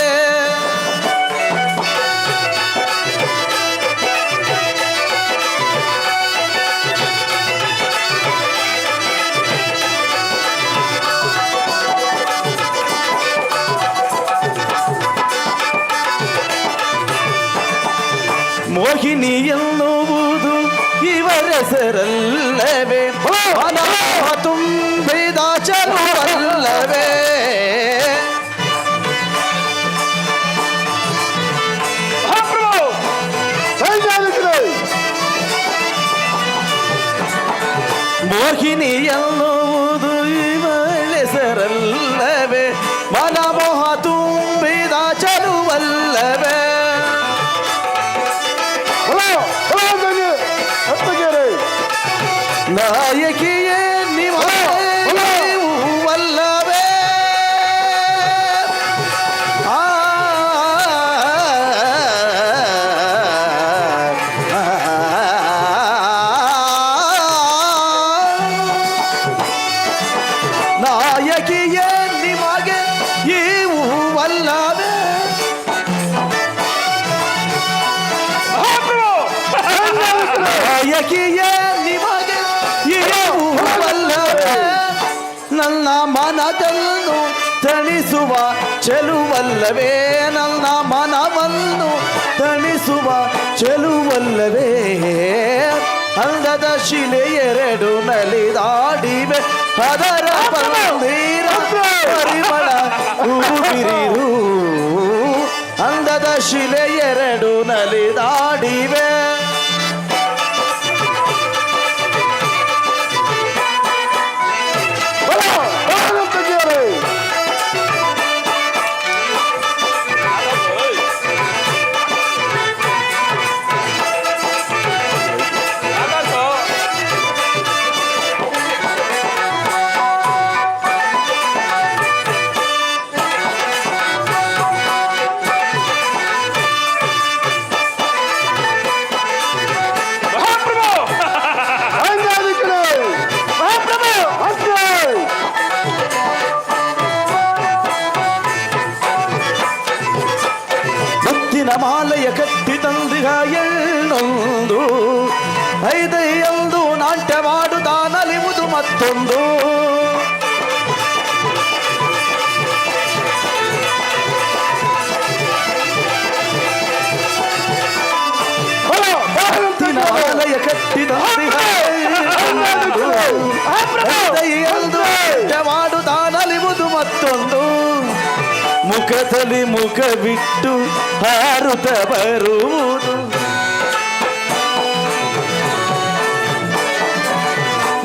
ಮೋಹಿನಿ ಎನ್ನುವುದು ಇವರೆಸರಲ್ಲವೇ, ಮನೋಹ ತುಂಬಿದ ಚಲುವಲ್ಲವೇ. ಮೋಹಿನಿ ಎನ್ನುವುದು ಇವಳೆಸರಲ್ಲವೇ, ಮನಮೋಹ ತುಂಬಿದ ಚಲುವಲ್ಲವೇ. ನಾಯಕಿಯೇ ನೀವಲ್ಲವೇ. ಬಯಕೆಯೇ ನಿಮಗೆ ಇರುವಲ್ಲವೇ ನನ್ನ ಮನದನ್ನು ತಣಿಸುವ ಚೆಲುವಲ್ಲವೇ ನನ್ನ ಮನವನ್ನು ತಣಿಸುವ ಚೆಲುವಲ್ಲವೇ ಅಂದದ ಶಿಲೆ ಎರಡು ನಲಿದಾಡಿವೆ ಅದರ ಬಂದೀರ ಪರಿಮಳ ಊಬಿರಿರು ಅಂದದ ಶಿಲೆ ಎರಡು ನಲಿದಾಡಿವೆ ಮಾಲೆಯ ಕಟ್ಟಿ ತಂದಿಗ ಎಳ್ಳೊಂದು ಐದೈಯೊಂದು ನಾಟ್ಯವಾಡುತ್ತಾ ನಲಿವುದು ಮತ್ತೊಂದು ಮಾಲೆಯ ಕಟ್ಟಿ ತಂದಿಗ ಐದೈಯೊಂದು ನಾಟ್ಯವಾಡುತ್ತಾ ನಲಿವುದು ಮತ್ತೊಂದು ಮುಖದಲ್ಲಿ ಮುಖವಿಟ್ಟು ಹಾರುತ್ತ ಬರುವುದು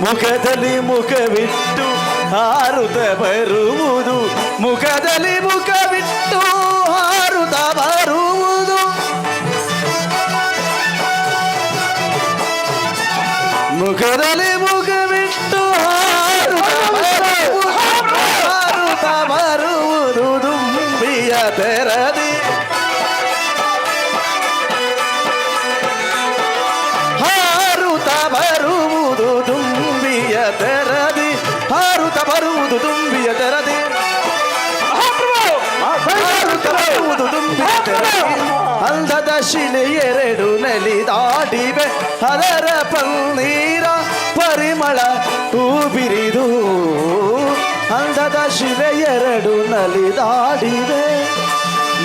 ಮುಖದಲ್ಲಿ ಮುಖವಿಟ್ಟು ಹಾರುತ್ತ ಬರುವುದು ಮುಖದಲ್ಲಿ ಮುಖವಿಟ್ಟು ಹಾರುತ್ತ ಬರುವುದು ಮುಖದಲ್ಲಿ ಮುಖವಿಟ್ಟು ಹಾರುತ್ತ ಬರುವುದು ದುಂಬಿಯ ತೆರದಿ ಹಾರುತ್ತ ಬರುವುದು ದುಂಬಿಯ ತೆರದಿ ಹಾರುತ್ತ ಬರುವುದು ದುಂಬಿಯ ತೆರದಿ ಹಾರುತ್ತ ಬರುವುದು ದುಂಬಿಯ ತೆರದಿ ಅಂದದ ಶಿಲೆ ಎರಡು ನಲಿದಾಡಿವೆ ಅದರ ಪನ್ನೀರ ಪರಿಮಳ ಹೂಬಿರಿದು ಅಂದದ ಶಿಲೆ ಎರಡು ನಲಿದಾಡಿವೆ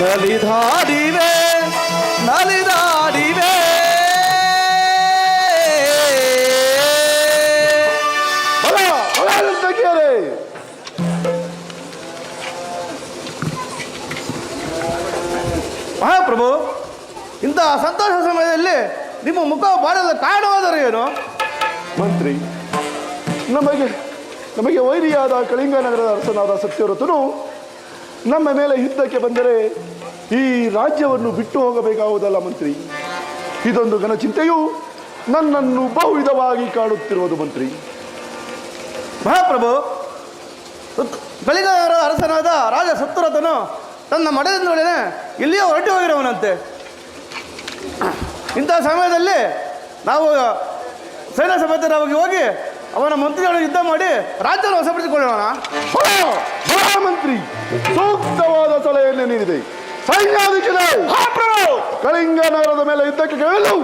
ನಲಿದಾಡಿವೆ ನಲಿದಾಡಿವೆ ಮಹಾಪ್ರಭು, ಇಂತಹ ಸಂತೋಷ ಸಮಯದಲ್ಲಿ ನಿಮ್ಮ ಮುಖ ಬಾಡಲು ಕಾರಣವಾದರೂ ಏನು? ಮಂತ್ರಿ, ನಮಗೆ ನಮಗೆ ವೈರಿಯಾದ ಕಳಿಂಗ ನಗರದ ಅರಸನಾದ ಸತ್ಯವ್ರತನು ನಮ್ಮ ಮೇಲೆ ಯುದ್ಧಕ್ಕೆ ಬಂದರೆ ಈ ರಾಜ್ಯವನ್ನು ಬಿಟ್ಟು ಹೋಗಬೇಕಾಗುವುದಲ್ಲ ಮಂತ್ರಿ. ಇದೊಂದು ಘನಚಿಂತೆಯು ನನ್ನನ್ನು ಬಹುವಿಧವಾಗಿ ಕಾಡುತ್ತಿರುವುದು ಮಂತ್ರಿ. ಮಹಾಪ್ರಭು, ಕಳಿಂಗ ನಗರದ ಅರಸನಾದ ರಾಜ ಸತ್ಯವ್ರತನು ತನ್ನ ಮಠದಿಂದೊಡನೆ ಇಲ್ಲಿಯೇ ಹೊರಟು ಹೋಗಿರುವನಂತೆ. ಇಂತಹ ಸಮಯದಲ್ಲಿ ನಾವು ಸೈನ್ಯ ಸಮೇತರಾಗಿ ಹೋಗಿ ಅವನ ಮಂತ್ರಿಗಳು ಯುದ್ಧ ಮಾಡಿ ರಾಜ್ಯವನ್ನು ವಶಪಡಿಸಿಕೊಳ್ಳೋಣ. ಮಹಾಮಂತ್ರಿ ಸೂಕ್ತವಾದ ಸಲಹೆಯನ್ನೇ ನೀಡಿದೆ. ಸೈನ್ಯಾಧಿಕಾರಿ ಕಳಿಂಗ ನಗರದ ಮೇಲೆ ಯುದ್ಧಕ್ಕೆ ಕೇಳಲು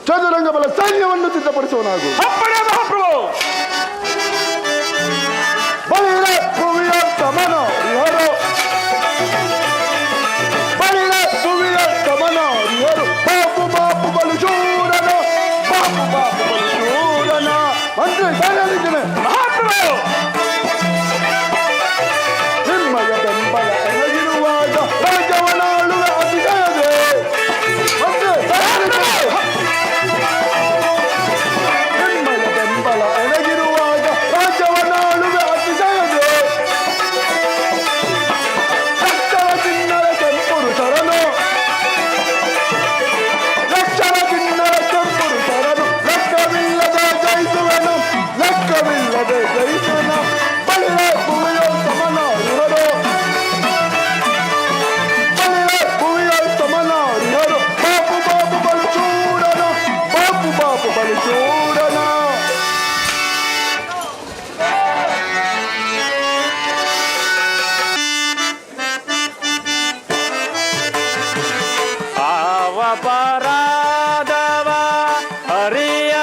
ಚದುರಂಗ ಬಲ ಸೈನ್ಯವನ್ನು ಸಿದ್ಧಪಡಿಸುವನಾಗು. ನಿಮ್ಮಯ ಬೆಂಬಲ ಎನಗಿರುವಾಗ ರಾಜ್ಯವನ್ನಾಳುವ ಅತಿಶಯದೆ. ನಿಮ್ಮಯ ಬೆಂಬಲ ಎನಗಿರುವಾಗ ರಾಜ್ಯವನ್ನಾಳುವ ಅತಿಶಯದೆ. ರಕ್ತವ ಚಿನ್ನರ ಕೆಂಪುರು ಶರಣು ರಕ್ತವ ಚಿನ್ನರ ಕೆಂಪುರು ಶರಣು ಲೆಕ್ಕವಿಲ್ಲದೆ ಜಯಿಸುವೆನು ಲೆಕ್ಕವಿಲ್ಲದೆ ಜಯಿಸುವೆನು. ಬಳ್ಳೆ ಭೂಮಿಯ ಸಮನಾರಿಹರು ಬಳ್ಳೆ ಭೂಮಿಯ ಸಮನಾರಿಹರು ಬಾಪು ಬಾಪು ಬಲಿಚೂಡನು ಬಾಪು ಬಾಪು ಬಲಿಚೂಡನ. ಆವ ಪರಾದವ ಹರಿಯ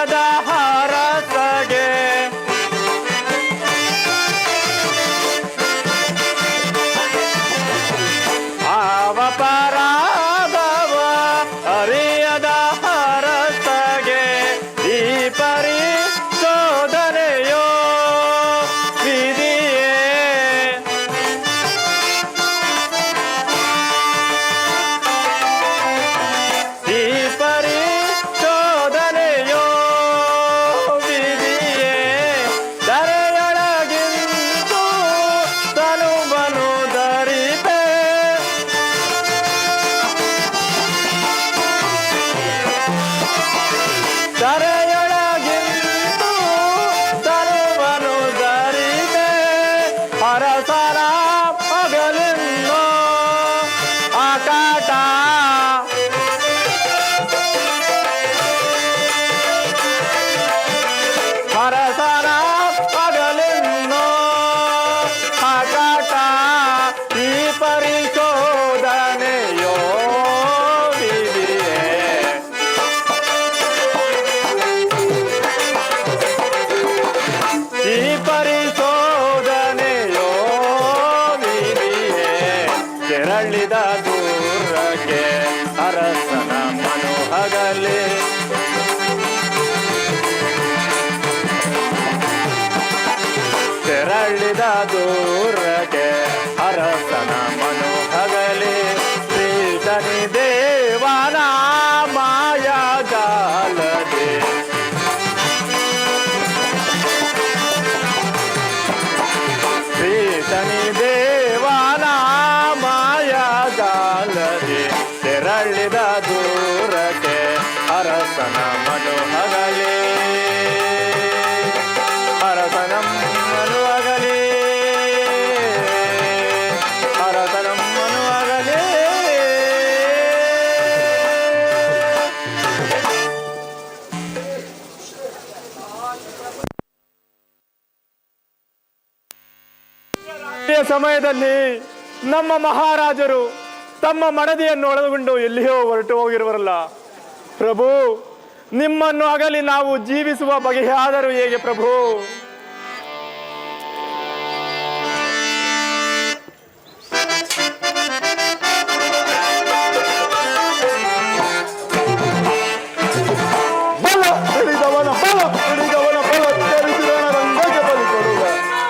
ಅರಸನ ಮನೋಹಗಲೇ ತೆರಳಿದ ದೂರಕ್ಕೆ ಅರಸನ ಮನೋಹಗಲೇ ಶ್ರೀಧನಿ ದೇವನ ಮಾಯಾಜಾಲದೆ ಶ್ರೀಧನಿ ದೇವನ ಮಾಯಾಜಾಲದೆ ತೆರಳಿದ ದೂರಕ್ಕೆ ಅರಸನ ಮನೋಹಗಲೇ ಅರಸನಂ ಮನುವಗಲೇ ಅರಸನಂ ಮನುವಗಲೇ ಸಮಯದಲ್ಲಿ ನಮ್ಮ ಮಹಾರಾಜರು ತಮ್ಮ ಮಡದಿಯನ್ನು ಒಳಗೊಂಡು ಎಲ್ಲಿಯೋ ಹೊರಟು ಹೋಗಿರುವರಲ್ಲ ಪ್ರಭು, ನಿಮ್ಮನ್ನು ಅಗಲಿ ನಾವು ಜೀವಿಸುವ ಬಗೆಯಾದರೂ ಹೇಗೆ ಪ್ರಭು? ಬಲ ಹಿಡಿದವನ ಬಲ ಹಿಡಿದವನ ಬಲ ಧರಿಸಿದವನ ರಂಗಕ್ಕೆ ಬಲಿ ಕೊಡುವ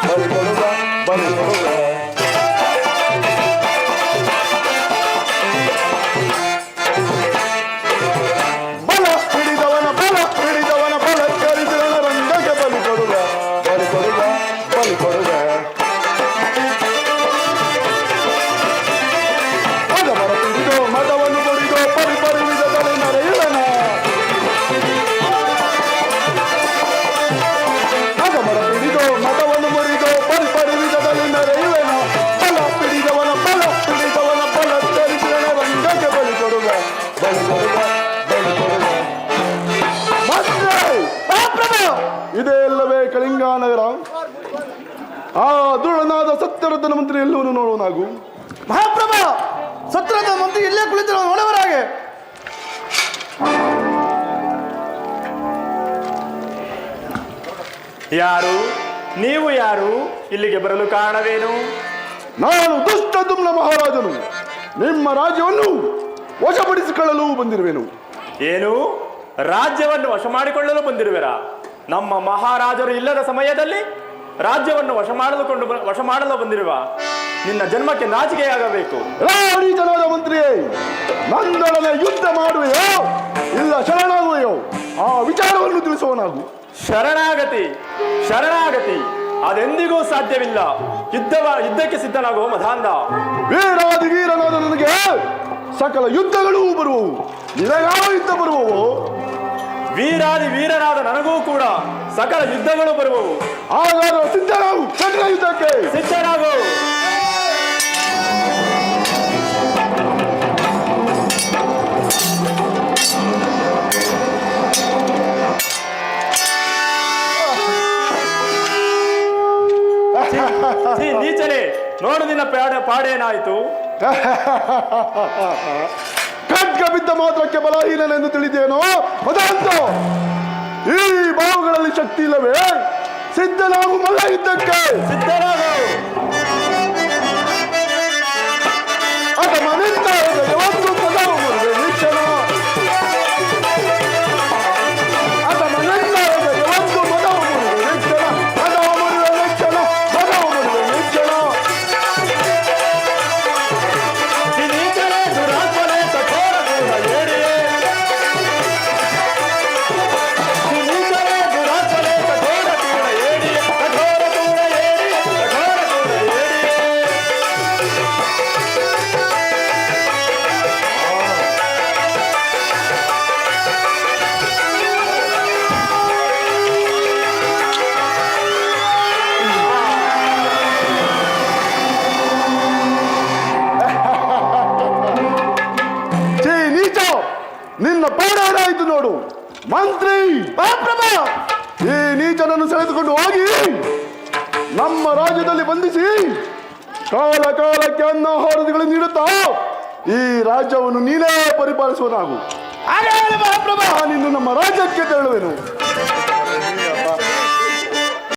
ಬಲಿ ಕೊಡುವ ಬಲಿ ಕೊಡುವ ಬಲ ಹಿಡಿದವನ ಬಲ ಹಿಡಿದವನ ಬಲ ಧರಿಸಿದವನ ರಂಗಕ್ಕೆ ಬಲಿ ಕೊಡುವ ಬಲಿ ಕೊಡುವ ಬಲಿ ಕೊಡುವ ಮದ ಮರ ಹಿಡಿದು ಮದವನ್ನು ಕೊಡಿದು ಪರಿ ಪರಿ ವಿಧದಲ್ಲಿ ನಡೆಯುವನ ಮರ ಹಿಡಿದು ಮತವನ್ನು ಮುರಿದು ಪರಿ ಪರಿ ವಿಧದಲ್ಲಿ ನಡೆಯುವೆನು ಬಲ ಹಿಡಿದವನ ಬಲ ಹಿಡಿದವನ ಬಲ ಧರಿಸಿದವನ ರಂಗಕ್ಕೆ ಬಲಿ ಕೊಡುವ ಬಲಿ ಕೊಡುವ ಬಲಿ ಕೊಡುವ ಇದೇ ಅಲ್ಲವೇ ಕಳಿಂಗ ನಗರ? ಆ ದುಳನಾದ ಸತ್ಯರತ್ನ ಮಂತ್ರಿ ಎಲ್ಲವನ್ನೂ ನೋಡುವನಾಗು. ಮಹಾಪ್ರಭ, ಸತ್ರದ ಮಂತ್ರಿ ಇಲ್ಲೇ ಕುಳಿತಿರೋ ನೋಡವರಾಗೆ. ಯಾರು ನೀವು? ಯಾರು? ಇಲ್ಲಿಗೆ ಬರಲು ಕಾರಣವೇನು? ನಾನು ದುಷ್ಟ ದುಮ್ನ ಮಹಾರಾಜನು. ನಿಮ್ಮ ರಾಜ್ಯವನ್ನು ವಶಪಡಿಸಿಕೊಳ್ಳಲು ಬಂದಿರುವೆನು. ಏನು? ರಾಜ್ಯವನ್ನು ವಶ ಮಾಡಿಕೊಳ್ಳಲು ಬಂದಿರುವೆರಾ? ನಮ್ಮ ಮಹಾರಾಜರು ಇಲ್ಲದ ಸಮಯದಲ್ಲಿ ರಾಜ್ಯವನ್ನು ವಶ ಮಾಡಲು ಬಂದಿರುವ ನಿನ್ನ ಜನ್ಮಕ್ಕೆ ನಾಚಿಕೆಯಾಗಬೇಕು. ರಾಜನಾದ ಮಂತ್ರಿಯೇ, ನನ್ನೊಡನೆ ಯುದ್ಧ ಮಾಡುವೆಯೋ ಇಲ್ಲ ಶರಣಾಗುವೆಯೋ ಆ ವಿಚಾರವನ್ನು ತಿಳಿಸುವನಾಗು. ಶರಣಾಗತಿ ಶರಣಾಗತಿ ಅದೆಂದಿಗೂ ಸಾಧ್ಯವಿಲ್ಲ. ಯುದ್ಧಕ್ಕೆ ಸಿದ್ಧನಾಗುವ ಮಧಾಂಧ. ವೀರಾದಿ ವೀರನಾದ ನನಗೆ ಸಕಲ ಯುದ್ಧಗಳೂ ಬರುವವು. ನಿನಗಾವ ಯುದ್ಧ ಬರುವವು? ವೀರಾದಿ ವೀರನಾದ ನನಗೂ ಕೂಡ ಸಕಲ ಯುದ್ಧಗಳು ಬರುವವು. ಹಾಗಾದ್ರೆ ಸಿದ್ಧರಾಗು, ಸಕಲ ಯುದ್ಧಕ್ಕೆ ಸಿದ್ಧರಾಗು. ನೀಚನೆ, ನೋಡು ನಿನ್ನ ಪಾಡೇನಾಯಿತು. ಖಡ್ಗ ಬಿದ್ದ ಮಾತ್ರಕ್ಕೆ ಬಲಹೀನನೆಂದು ತಿಳಿದೇನೋ ಮದಂತ? ಈ ಬಾವುಗಳಲ್ಲಿ ಶಕ್ತಿ ಇಲ್ಲವೇ? ಸಿದ್ಧನಾಗು ಮಲ್ಲ ಯುದ್ಧಕ್ಕೆ. ಸಿದ್ಧರಾಗು. ಅದ ಮನೆಯಿಂದ ಯಾವತ್ತೂ ಪದವು ಮುರಿದೆ ನಿಕ್ಷಣ. ಅದ ಮನೆಯಿಂದ ಯಾವತ್ತೂ ಪದವು ಮುರಿದೆ ನಿಕ್ಷಣ. ಪದವು ಮುರಿದೆ ನಿಕ್ಷಣ. ಪದವು ಮುರಿದೆ ನಿಕ್ಷಣ. ನೀಚನೆ ದುರಾತ್ಮನೆ ಕಠೋರ ಗೂಢ ಏಡಿಯೇ. ನೀಚನೆ ದುರಾತ್ಮನೆ ಕಠೋರ ಗೂಢ ಏಡಿಯೇ. ಕಠೋರ ಗೂಢ ಏಡಿಯೇ. ಕಠೋರ ಗೂಢ ಏಡಿಯೇ. ಛೀ ನೀಚ, ನಿನ್ನ ಪಾಡಾಯಿತು ನೋಡು ಮಂತ್ರಿ. ಈ ನೀಚನನ್ನು ಸೆಳೆದುಕೊಂಡು ಹೋಗಿ ನಮ್ಮ ರಾಜ್ಯದಲ್ಲಿ ಬಂಧಿಸಿ ಕಾಲ ಕಾಲಕ್ಕೆ ಅನ್ನಾಹಾರಗಳು ನೀಡುತ್ತಾ ಈ ರಾಜ್ಯವನ್ನು ನೀನೇ ಪರಿಪಾಲಿಸುವನಾಗು. ನಿನ್ನು ನಮ್ಮ ರಾಜ್ಯಕ್ಕೆ ತೆರಳುವೆನು.